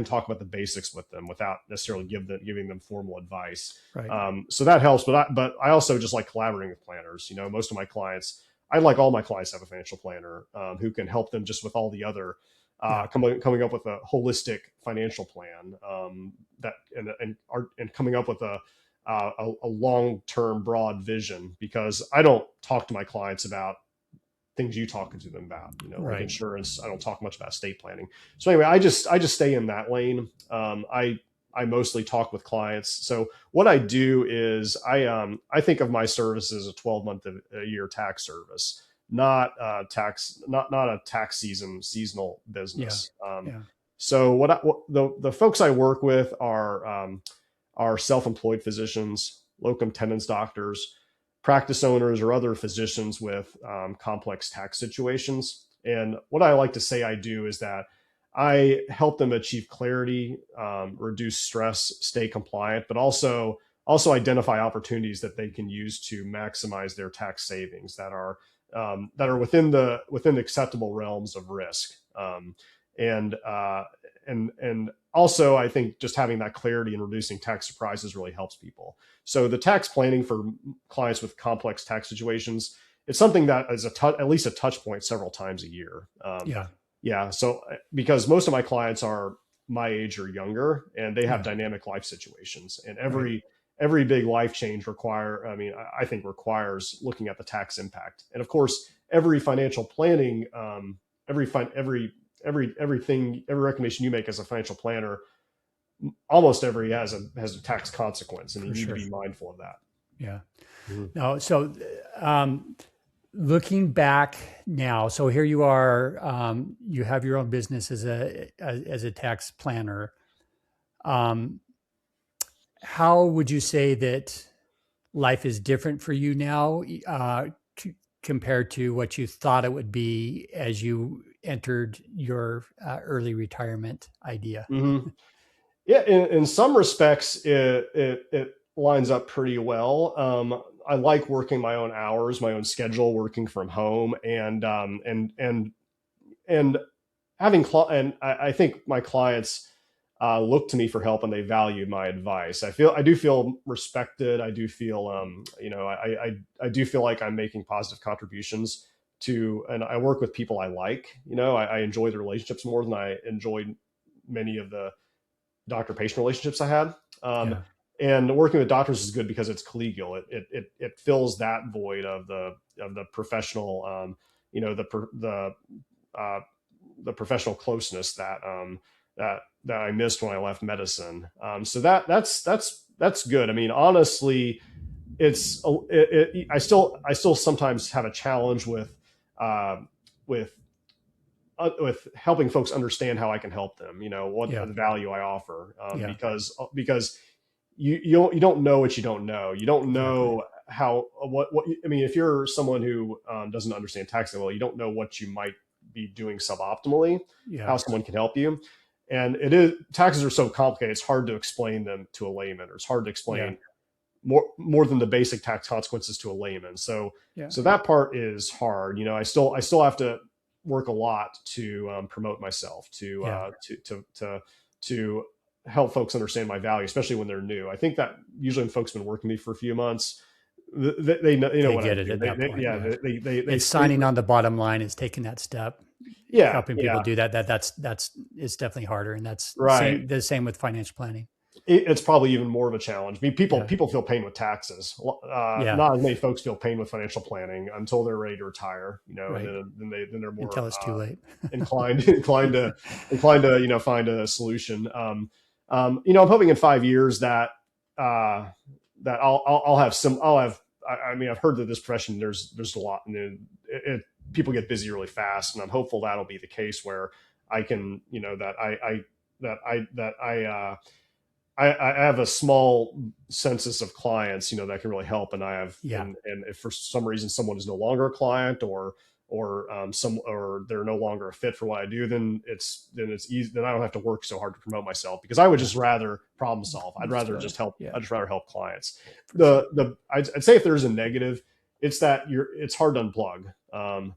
S2: talk about the basics with them without necessarily giving them formal advice.
S3: Right.
S2: So that helps. But I also just like collaborating with planners. Most of my clients, I'd like all my clients to have a financial planner who can help them just with all the other coming up with a holistic financial plan and coming up with a long-term broad vision, because I don't talk to my clients about things you talking to them about, like insurance. I don't talk much about estate planning. So anyway, I just stay in that lane. I mostly talk with clients. So what I do is I think of my service as a 12-month a year tax service, not a tax seasonal business. So the folks I work with are self-employed physicians, locum tenens doctors, practice owners, or other physicians with complex tax situations. And what I like to say I do is that I help them achieve clarity, reduce stress, stay compliant, but also identify opportunities that they can use to maximize their tax savings that are within the acceptable realms of risk. And also, I think just having that clarity and reducing tax surprises really helps people. So the tax planning for clients with complex tax situations, it's something that is at least a touch point several times a year. So because most of my clients are my age or younger, and they have dynamic life situations, and every big life change I think requires looking at the tax impact. And of course, every financial planning, every recommendation you make as a financial planner, almost every has a tax consequence, and you need to be mindful of that.
S3: Yeah. No. So, looking back now, so here you are, you have your own business as a tax planner. How would you say that life is different for you now, compared to what you thought it would be as you entered your early retirement idea?
S2: Mm-hmm. Yeah, in some respects, it lines up pretty well. I like working my own hours, my own schedule, working from home, and having I think my clients look to me for help, and they value my advice. I do feel respected. I do feel I do feel like I'm making positive contributions and I work with people I like. I enjoy the relationships more than I enjoyed many of the doctor-patient relationships I had. And working with doctors is good because it's collegial. It fills that void of the professional, the professional closeness that I missed when I left medicine. So that's good. I mean, honestly, I still sometimes have a challenge with helping folks understand how I can help them, what the value I offer, because you don't know what you don't know. You don't know if you're someone who doesn't understand tax well, you don't know what you might be doing suboptimally, how someone can help you. And taxes are so complicated. It's hard to explain them to a layman, or it's hard to explain more than the basic tax consequences to a layman. So
S3: Yeah.
S2: so that part is hard. I still have to work a lot to promote myself, to help folks understand my value, especially when they're new. I think that usually when folks have been working with me for a few months, they know,
S3: They
S2: what
S3: get
S2: I
S3: it
S2: do.
S3: at that point.
S2: They
S3: It's signing on the bottom line, is taking that step.
S2: Yeah,
S3: helping people do that. That's it's definitely harder, and that's
S2: right.
S3: the same with financial planning.
S2: It's probably even more of a challenge. I mean, people feel pain with taxes. Not as many folks feel pain with financial planning until they're ready to retire.
S3: Right.
S2: And then they're more
S3: until it's too late.
S2: inclined to find a solution. I'm hoping in 5 years that that I'll have. I mean, I've heard that this profession there's a lot, and people get busy really fast, and I'm hopeful that'll be the case where I can I have a small census of clients, that can really help. And I have, and if for some reason someone is no longer a client or they're no longer a fit for what I do, then it's easy. Then I don't have to work so hard to promote myself, because I would just rather problem solve. I'd rather just help. I'd just rather help clients. I'd say if there's a negative, it's that it's hard to unplug. And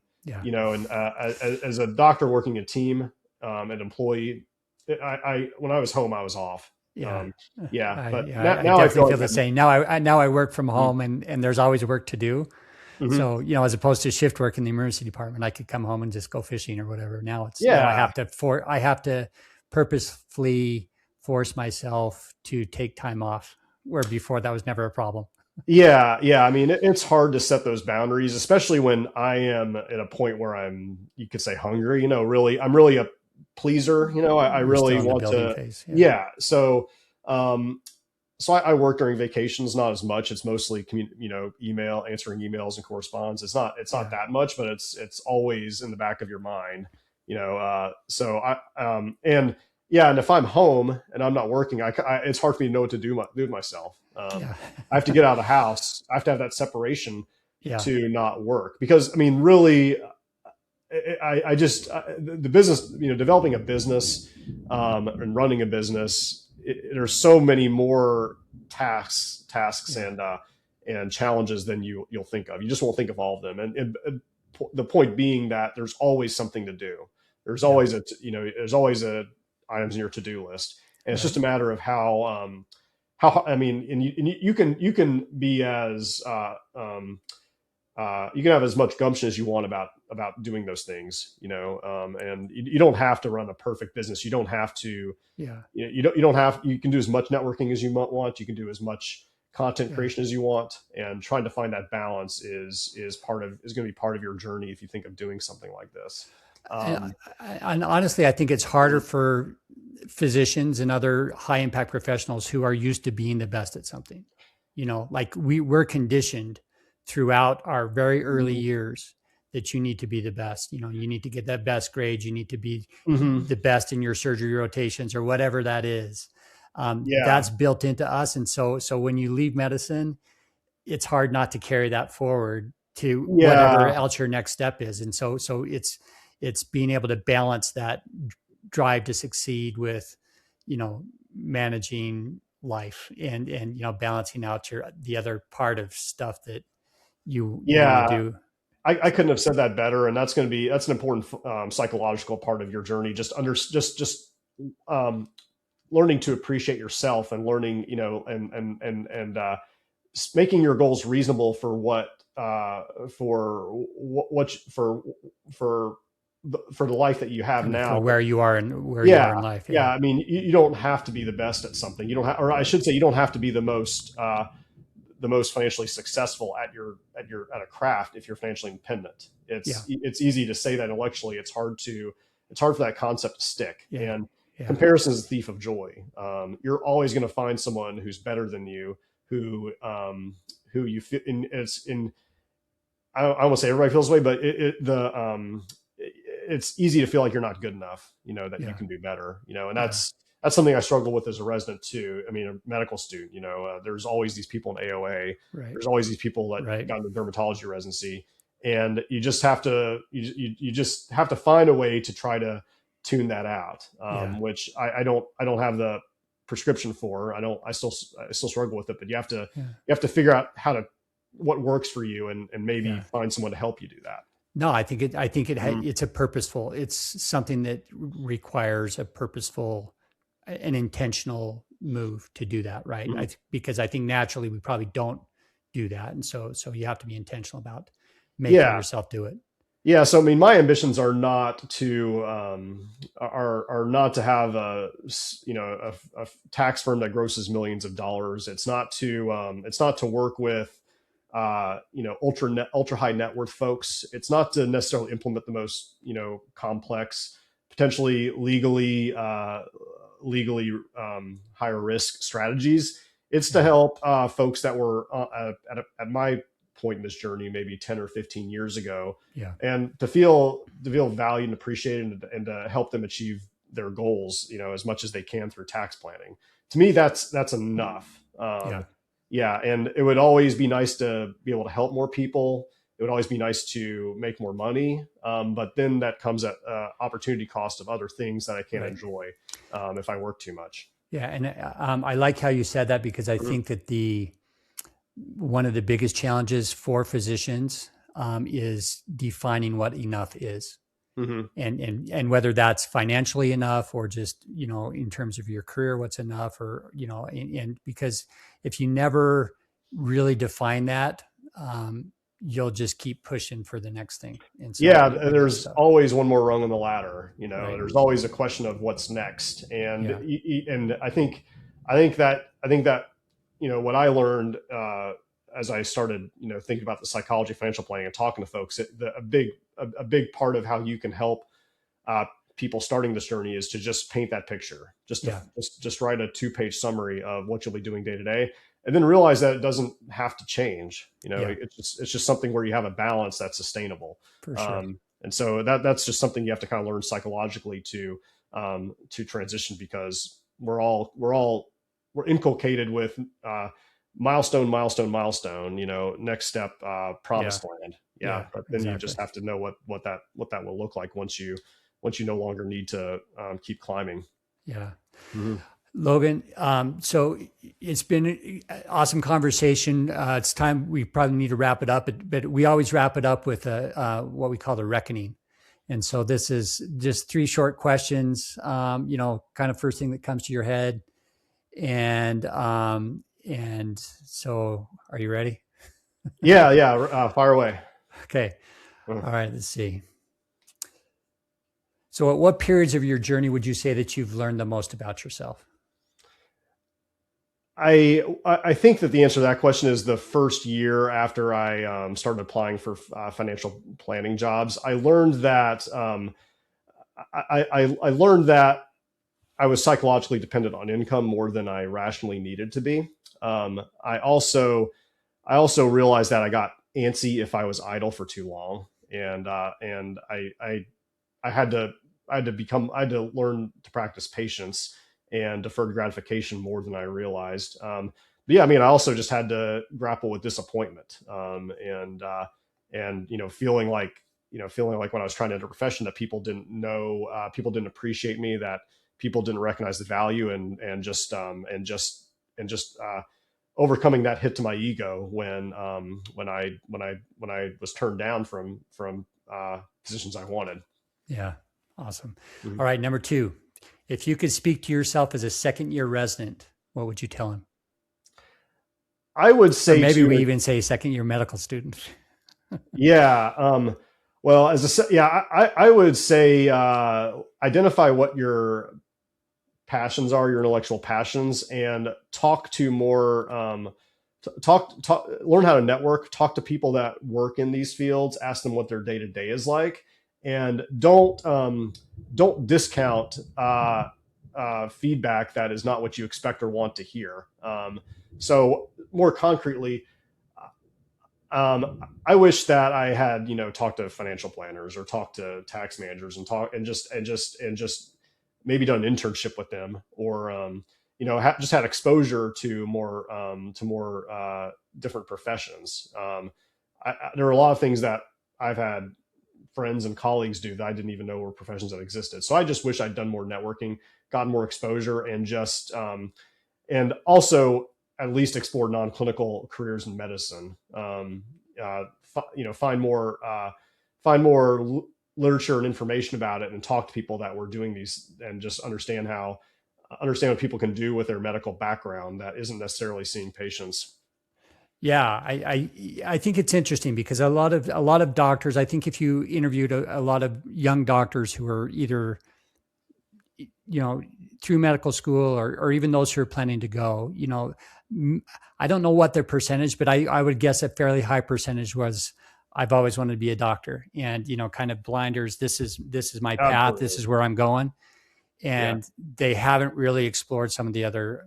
S2: as a doctor working a team, an employee, when I was home, I was off. But now
S3: I feel the same. Now I work from home, and there's always work to do. Mm-hmm. So, as opposed to shift work in the emergency department, I could come home and just go fishing or whatever. Now I have to purposefully force myself to take time off, where before that was never a problem.
S2: Yeah. I mean, it's hard to set those boundaries, especially when I am at a point where you could say hungry, I'm really a pleaser. I really want to. Phase, So I work during vacations, not as much. It's mostly answering emails and correspondence. It's not that much, but it's always in the back of your mind. And if I'm home and I'm not working, it's hard for me to know what to do with myself. I have to get out of the house. I have to have that separation to not work, because really. The business, developing a business and running a business, there's so many more tasks and challenges than you'll think of. You just won't think of all of them. And the point being that there's always something to do. There's always there's always items in your to-do list, and it's just a matter of how you can be as you can have as much gumption as you want about doing those things, and you don't have to run a perfect business. You don't have to, you can do as much networking as you want. You can do as much content creation as you want, and trying to find that balance is going to be part of your journey if you think of doing something like this.
S3: And honestly, I think it's harder for physicians and other high impact professionals who are used to being the best at something, like we're conditioned throughout our very early years that you need to be the best. You need to get that best grade. You need to be the best in your surgery rotations or whatever that is. That's built into us. And so when you leave medicine, it's hard not to carry that forward to whatever else your next step is. And so it's being able to balance that drive to succeed with, managing life and balancing out the other part of stuff that you want to do.
S2: I couldn't have said that better. And that's an important psychological part of your journey. Just learning to appreciate yourself, and learning, and making your goals reasonable for the life that you have now,
S3: for where you are and where you are in life.
S2: I mean, you don't have to be the best at something. You don't have, or I should say, you don't have to be the most financially successful at a craft if you're financially independent. It's easy to say that intellectually. It's hard for that concept to stick. Comparison is the thief of joy. You're always going to find someone who's better than you, who you fit in. I won't say everybody feels this way, but it's easy to feel like you're not good enough. That you can do better. And that's something I struggle with as a resident too. I mean, a medical student, there's always these people in AOA. Right. There's always these people that got into dermatology residency, and you just have to, you just have to find a way to try to tune that out. Which I don't have the prescription for. I still struggle with it, but you have to figure out what works for you, and maybe find someone to help you do that.
S3: No, it's a purposeful, it's something that requires a purposeful, an intentional move to do that. Right.
S2: Mm-hmm.
S3: Because I think naturally we probably don't do that. And so you have to be intentional about making yourself do it.
S2: Yeah. So, I mean, my ambitions are not to, are not to have a tax firm that grosses millions of dollars. It's not to work with, ultra high net worth folks. It's not to necessarily implement the most, complex, potentially legally higher risk strategies. It's to help folks that were at my point in this journey, maybe 10 or 15 years ago, and to feel valued and appreciated, and to help them achieve their goals, as much as they can through tax planning. To me, that's enough. And it would always be nice to be able to help more people. It would always be nice to make more money. But then that comes at opportunity cost of other things that I can't enjoy if I work too much.
S3: Yeah. And I like how you said that, because I think that one of the biggest challenges for physicians is defining what enough is. Mm-hmm. And whether that's financially enough, or just, in terms of your career, what's enough, or, and because if you never really define that, you'll just keep pushing for the next thing. And so
S2: there's always one more rung on the ladder, there's always a question of what's next. And, and I think that, what I learned, as I started, thinking about the psychology of financial planning and talking to folks, a big part of how you can help people starting this journey is to just paint that picture, just write a 2-page summary of what you'll be doing day to day, and then realize that it doesn't have to change. It's just something where you have a balance that's sustainable.
S3: For sure.
S2: And so that's just something you have to kind of learn psychologically to transition, because we're inculcated with milestone, next step, promised land. But then you just have to know what that will look like once you no longer need to keep climbing.
S3: Yeah. Mm-hmm. Logan, so it's been an awesome conversation. It's time, we probably need to wrap it up, but we always wrap it up with what we call the reckoning. And so this is just 3 short questions, kind of first thing that comes to your head. And so are you ready?
S2: Fire away.
S3: Okay. All right, let's see. So at what periods of your journey would you say that you've learned the most about yourself?
S2: I think that the answer to that question is the first year after I started applying for financial planning jobs. I learned that I learned that I was psychologically dependent on income more than I rationally needed to be. I also realized that I got antsy if I was idle for too long, and I had to learn to practice patience and deferred gratification more than I realized. I also just had to grapple with disappointment, and feeling like when I was trying to enter a profession that people didn't know, people didn't appreciate me, that people didn't recognize the value, and just overcoming that hit to my ego when I was turned down from positions I wanted.
S3: Yeah. Awesome. Mm-hmm. All right. Number 2, if you could speak to yourself as a second-year resident, what would you tell him?
S2: I would say,
S3: or maybe we even say second-year medical student.
S2: Well, I would say identify what your passions are, your intellectual passions, and talk to more. Learn how to network. Talk to people that work in these fields. Ask them what their day-to-day is like. And don't discount feedback that is not what you expect or want to hear. So more concretely, I wish that I had talked to financial planners or talked to tax managers and just maybe done an internship with them, or just had exposure to more different professions. There are a lot of things that I've had friends and colleagues do that I didn't even know were professions that existed. So I just wish I'd done more networking, gotten more exposure, and just and also at least explore non-clinical careers in medicine. Find more literature and information about it, and talk to people that were doing these, and just understand what people can do with their medical background that isn't necessarily seeing patients.
S3: Yeah, I think it's interesting because a lot of doctors, I think if you interviewed a lot of young doctors who are either, through medical school, or even those who are planning to go, I don't know what their percentage, but I would guess a fairly high percentage was, I've always wanted to be a doctor, and, kind of blinders. This is my path.
S2: Absolutely.
S3: This is where I'm going. And they haven't really explored some of the other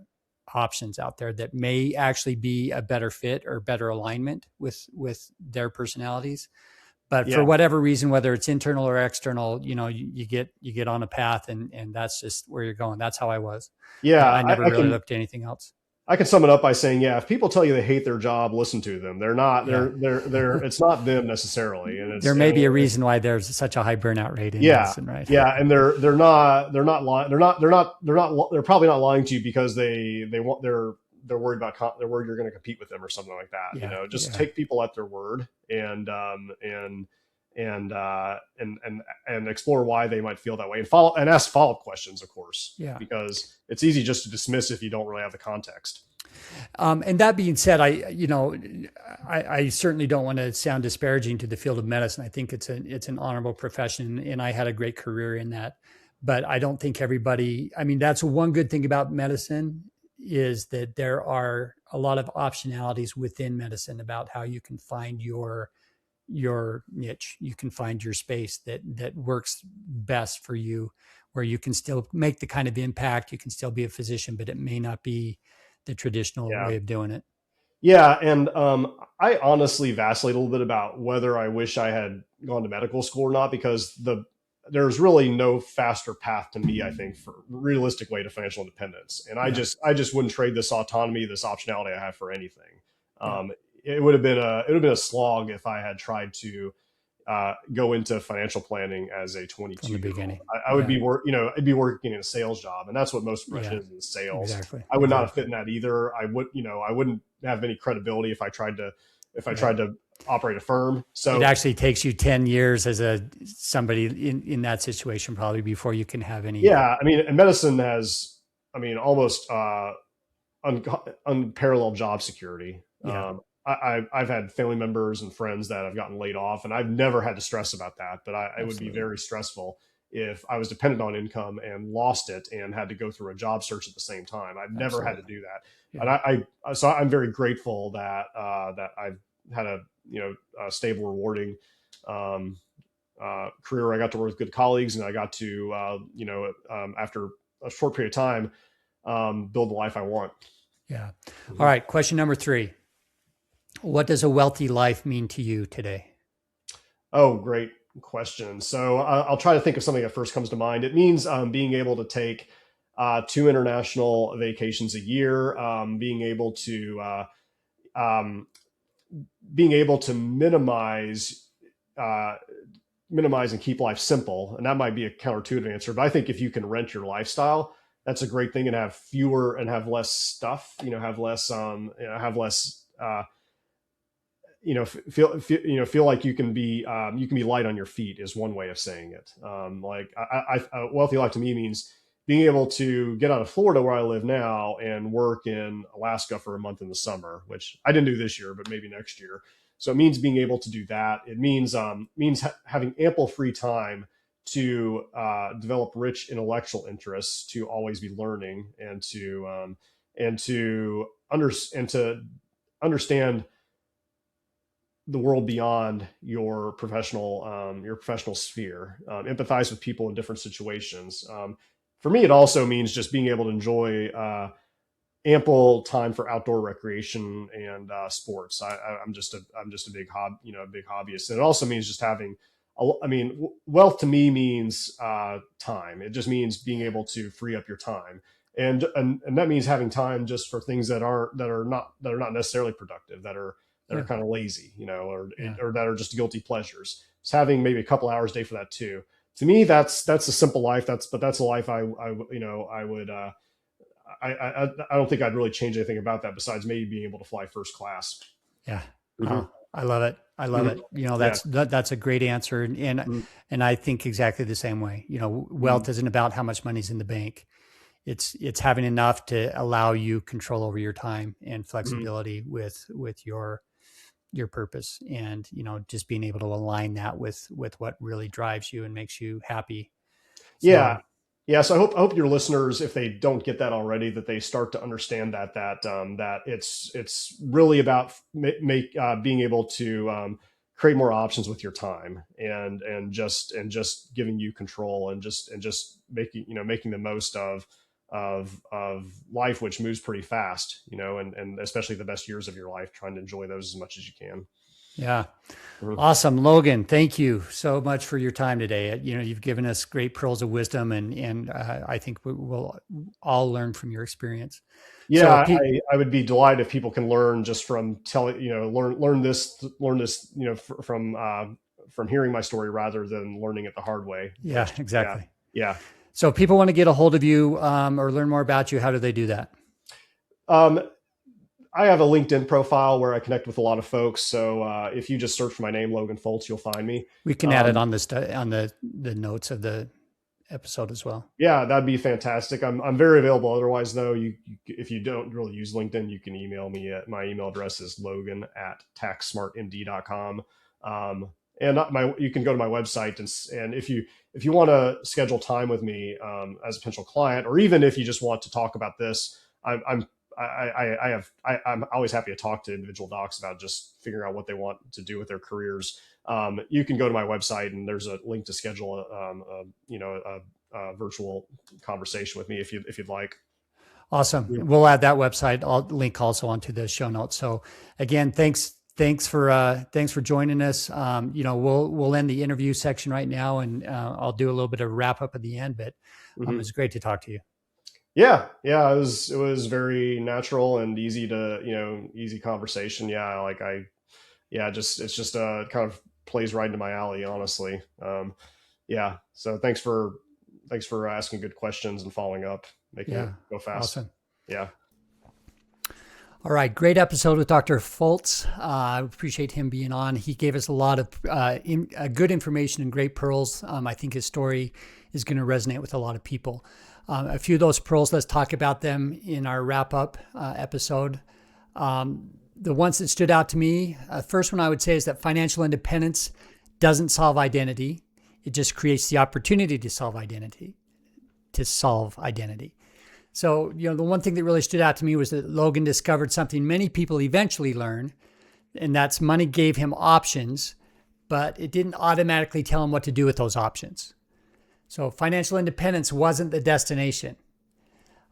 S3: options out there that may actually be a better fit or better alignment with their personalities. But for whatever reason, whether it's internal or external, you get on a path, and that's just where you're going. That's how I was.
S2: Yeah.
S3: I never really looked at anything else.
S2: I can sum it up by saying, if people tell you they hate their job, listen to them. They're not, they're it's not them necessarly. And
S3: there may be a reason why there's such a high burnout rate in medicine, right?
S2: Yeah. And they're probably not lying to you because they're worried you're going to compete with them or something like that. Just take people at their word, and explore why they might feel that way, and ask follow-up questions, of course, because it's easy just to dismiss if you don't really have the context.
S3: And that being said, I certainly don't want to sound disparaging to the field of medicine. I think it's an honorable profession, and I had a great career in that. But I don't think everybody. I mean, that's one good thing about medicine, is that there are a lot of optionalities within medicine about how you can find your niche. You can find your space that works best for you, where you can still make the kind of impact. You can still be a physician, but it may not be the traditional way of doing it.
S2: Yeah. And I honestly vacillate a little bit about whether I wish I had gone to medical school or not, because there's really no faster path to me, I think, for realistic way to financial independence. And I just wouldn't trade this autonomy, this optionality I have, for anything. It would have been a slog if I had tried to go into financial planning as a 22-year-old. I would be I'd be working in a sales job, and that's what most profession is sales.
S3: Exactly.
S2: I would not have fit in that either. I wouldn't have any credibility if I tried to operate a firm. So
S3: it actually takes you 10 years as somebody in that situation, probably, before you can have any.
S2: Yeah. I mean, and medicine has, almost unparalleled job security.
S3: Yeah.
S2: I've had family members and friends that have gotten laid off, and I've never had to stress about that, but it would be very stressful if I was dependent on income and lost it and had to go through a job search at the same time. I've never had to do that. Yeah. So I'm very grateful that I've had a stable, rewarding career. I got to work with good colleagues, and I got to after a short period of time build the life I want.
S3: Yeah. All right. Question number 3. What does a wealthy life mean to you today?
S2: Oh, great question. So I'll try to think of something that first comes to mind. It means being able to take 2 international vacations a year, being able to minimize and keep life simple. And that might be a counterintuitive answer, but I think if you can rent your lifestyle, that's a great thing, and have fewer and have less stuff, have less, feel like you can be light on your feet, is one way of saying it. A wealthy life to me means being able to get out of Florida, where I live now, and work in Alaska for a month in the summer, which I didn't do this year, but maybe next year. So it means being able to do that. It means having ample free time to develop rich intellectual interests, to always be learning, and to understand the world beyond your professional sphere, empathize with people in different situations. For me, it also means just being able to enjoy ample time for outdoor recreation and sports. I'm just a big hobbyist. And it also means just having, wealth to me means time. It just means being able to free up your time. And that means having time just for things that are not necessarily productive, that are that are kind of lazy,
S3: Yeah.
S2: or that are just guilty pleasures. It's having maybe a couple hours a day for that too. To me, that's a simple life. But that's a life I would. I don't think I'd really change anything about that besides maybe being able to fly first class.
S3: Yeah.
S2: Mm-hmm.
S3: I love it. I love it. That's a great answer. And I think exactly the same way. Wealth isn't about how much money's in the bank. It's having enough to allow you control over your time and flexibility with your purpose, and just being able to align that with what really drives you and makes you happy. So,
S2: So I hope your listeners, if they don't get that already, that they start to understand that it's really about being able to create more options with your time, and just giving you control, and just making the most of life, which moves pretty fast, and especially the best years of your life, trying to enjoy those as much as you can.
S3: Yeah. Awesome. Logan, thank you so much for your time today. You've given us great pearls of wisdom, and I think we'll all learn from your experience.
S2: Yeah. So I would be delighted if people can learn just from learn this, from hearing my story rather than learning it the hard way.
S3: Yeah, exactly.
S2: Yeah.
S3: So if people want to get a hold of you, or learn more about you, how do they do that?
S2: I have a LinkedIn profile where I connect with a lot of folks. So if you just search for my name, Logan Foltz, you'll find me.
S3: We can add it on the notes of the episode as well.
S2: Yeah, that'd be fantastic. I'm very available. Otherwise, though, if you don't really use LinkedIn, you can email me. My email address is logan@taxsmartmd.com. And you can go to my website, and if you want to schedule time with me as a potential client, or even if you just want to talk about this, I'm always happy to talk to individual docs about just figuring out what they want to do with their careers. You can go to my website, and there's a link to schedule a virtual conversation with me if you'd like.
S3: Awesome. We'll add that website. I'll link also onto the show notes. So again, thanks for joining us. We'll end the interview section right now, and I'll do a little bit of a wrap up at the end, but it's great to talk to you.
S2: Yeah. It was very natural and easy conversation. It's just kind of plays right into my alley, honestly. So thanks for asking good questions and following up, making it go fast.
S3: Awesome.
S2: Yeah.
S3: All right. Great episode with Dr. Foltz. I appreciate him being on. He gave us a lot of good information and great pearls. I think his story is going to resonate with a lot of people. A few of those pearls, let's talk about them in our wrap-up episode. The ones that stood out to me, first one I would say is that financial independence doesn't solve identity. It just creates the opportunity to solve identity. So, the one thing that really stood out to me was that Logan discovered something many people eventually learn, and that's money gave him options, but it didn't automatically tell him what to do with those options. So financial independence wasn't the destination.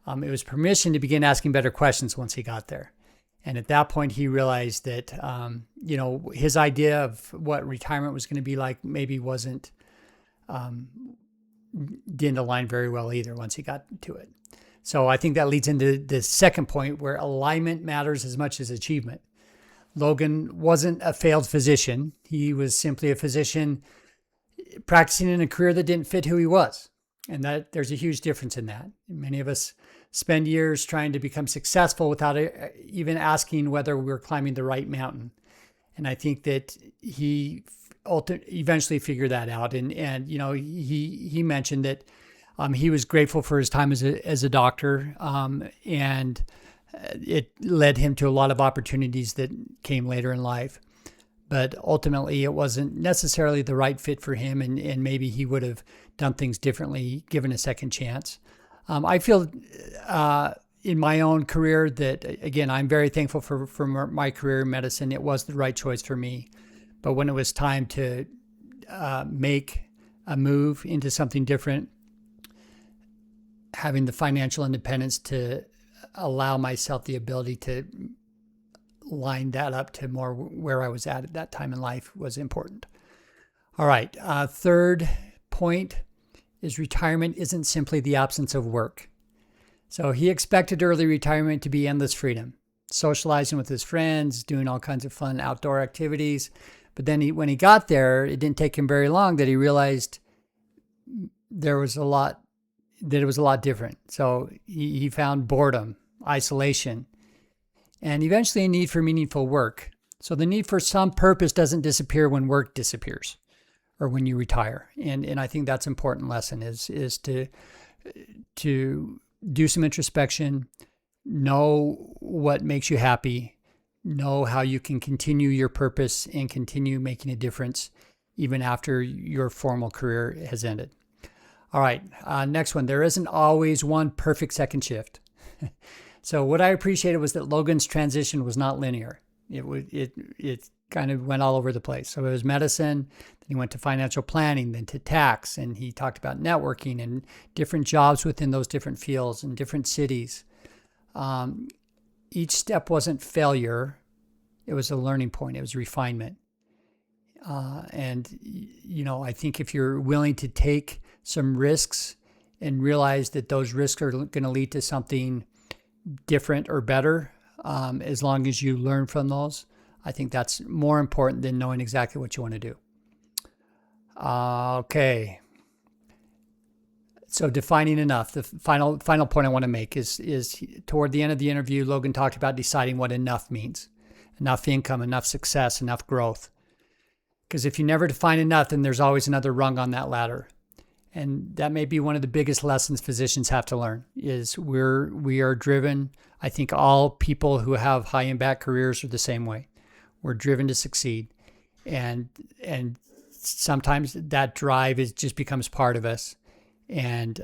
S3: It was permission to begin asking better questions once he got there. And at that point, he realized that, his idea of what retirement was going to be like maybe didn't align very well either once he got to it. So I think that leads into the second point, where alignment matters as much as achievement. Logan wasn't a failed physician. He was simply a physician practicing in a career that didn't fit who he was. And that there's a huge difference in that. Many of us spend years trying to become successful without even asking whether we're climbing the right mountain. And I think that he eventually figured that out. And he mentioned that he was grateful for his time as a doctor, and it led him to a lot of opportunities that came later in life. But ultimately, it wasn't necessarily the right fit for him, and maybe he would have done things differently given a second chance. I feel in my own career that, again, I'm very thankful for my career in medicine. It was the right choice for me. But when it was time to make a move into something different, having the financial independence to allow myself the ability to line that up to more where I was at that time in life was important. All right. Third point is retirement isn't simply the absence of work. So he expected early retirement to be endless freedom. socializing with his friends, doing all kinds of fun outdoor activities. But then when he got there, it didn't take him very long that he realized that it was a lot different. So he found boredom, isolation, and eventually a need for meaningful work. So the need for some purpose doesn't disappear when work disappears or when you retire. And I think that's an important lesson is to do some introspection, know what makes you happy, know how you can continue your purpose and continue making a difference even after your formal career has ended. All right, next one. There isn't always one perfect second shift. So what I appreciated was that Logan's transition was not linear. It kind of went all over the place. So it was medicine, then he went to financial planning, then to tax, and he talked about networking and different jobs within those different fields and different cities. Each step wasn't failure. It was a learning point. It was refinement. And I think if you're willing to take some risks and realize that those risks are going to lead to something different or better, as long as you learn from those, I think that's more important than knowing exactly what you want to do. Okay. So defining enough. The final point I want to make is toward the end of the interview, Logan talked about deciding what enough means. Enough income, enough success, enough growth. Because if you never define enough, then there's always another rung on that ladder. And that may be one of the biggest lessons physicians have to learn is we are driven. I think all people who have high impact careers are the same way. We're driven to succeed. And sometimes that drive just becomes part of us. And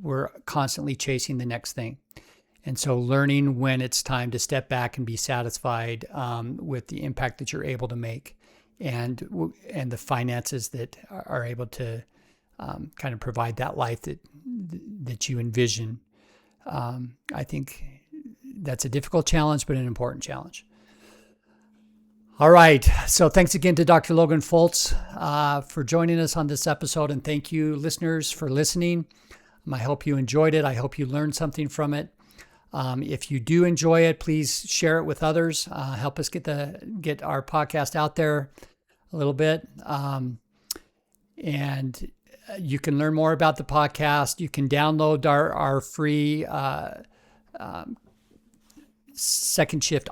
S3: we're constantly chasing the next thing. And so learning when it's time to step back and be satisfied with the impact that you're able to make and the finances that are able to kind of provide that life that you envision. I think that's a difficult challenge, but an important challenge. All right. So thanks again to Dr. Logan Foltz for joining us on this episode. And thank you, listeners, for listening. I hope you enjoyed it. I hope you learned something from it. If you do enjoy it, please share it with others. Help us get our podcast out there a little bit. And you can learn more about the podcast. You can download our free second shift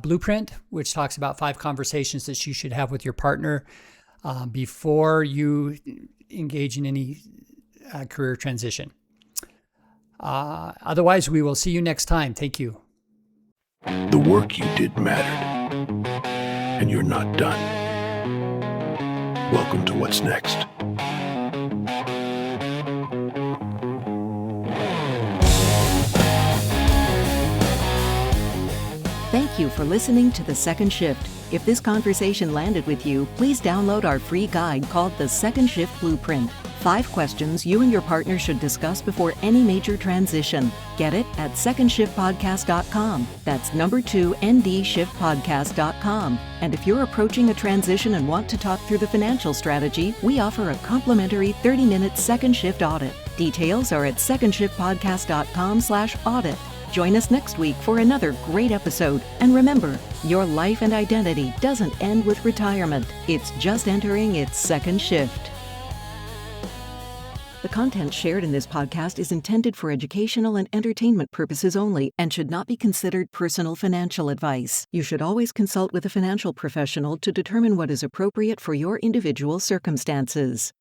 S3: blueprint, which talks about 5 conversations that you should have with your partner before you engage in any career transition. Otherwise, we will see you next time. Thank you.
S1: The work you did mattered, and you're not done. Welcome to What's Next.
S4: Thank you for listening to The Second Shift. If this conversation landed with you, please download our free guide called The Second Shift Blueprint. 5 questions you and your partner should discuss before any major transition. Get it at secondshiftpodcast.com. That's number 2 ndshiftpodcast.com. And if you're approaching a transition and want to talk through the financial strategy, we offer a complimentary 30-minute second shift audit. Details are at secondshiftpodcast.com/audit. Join us next week for another great episode. And remember, your life and identity doesn't end with retirement. It's just entering its second shift. The content shared in this podcast is intended for educational and entertainment purposes only and should not be considered personal financial advice. You should always consult with a financial professional to determine what is appropriate for your individual circumstances.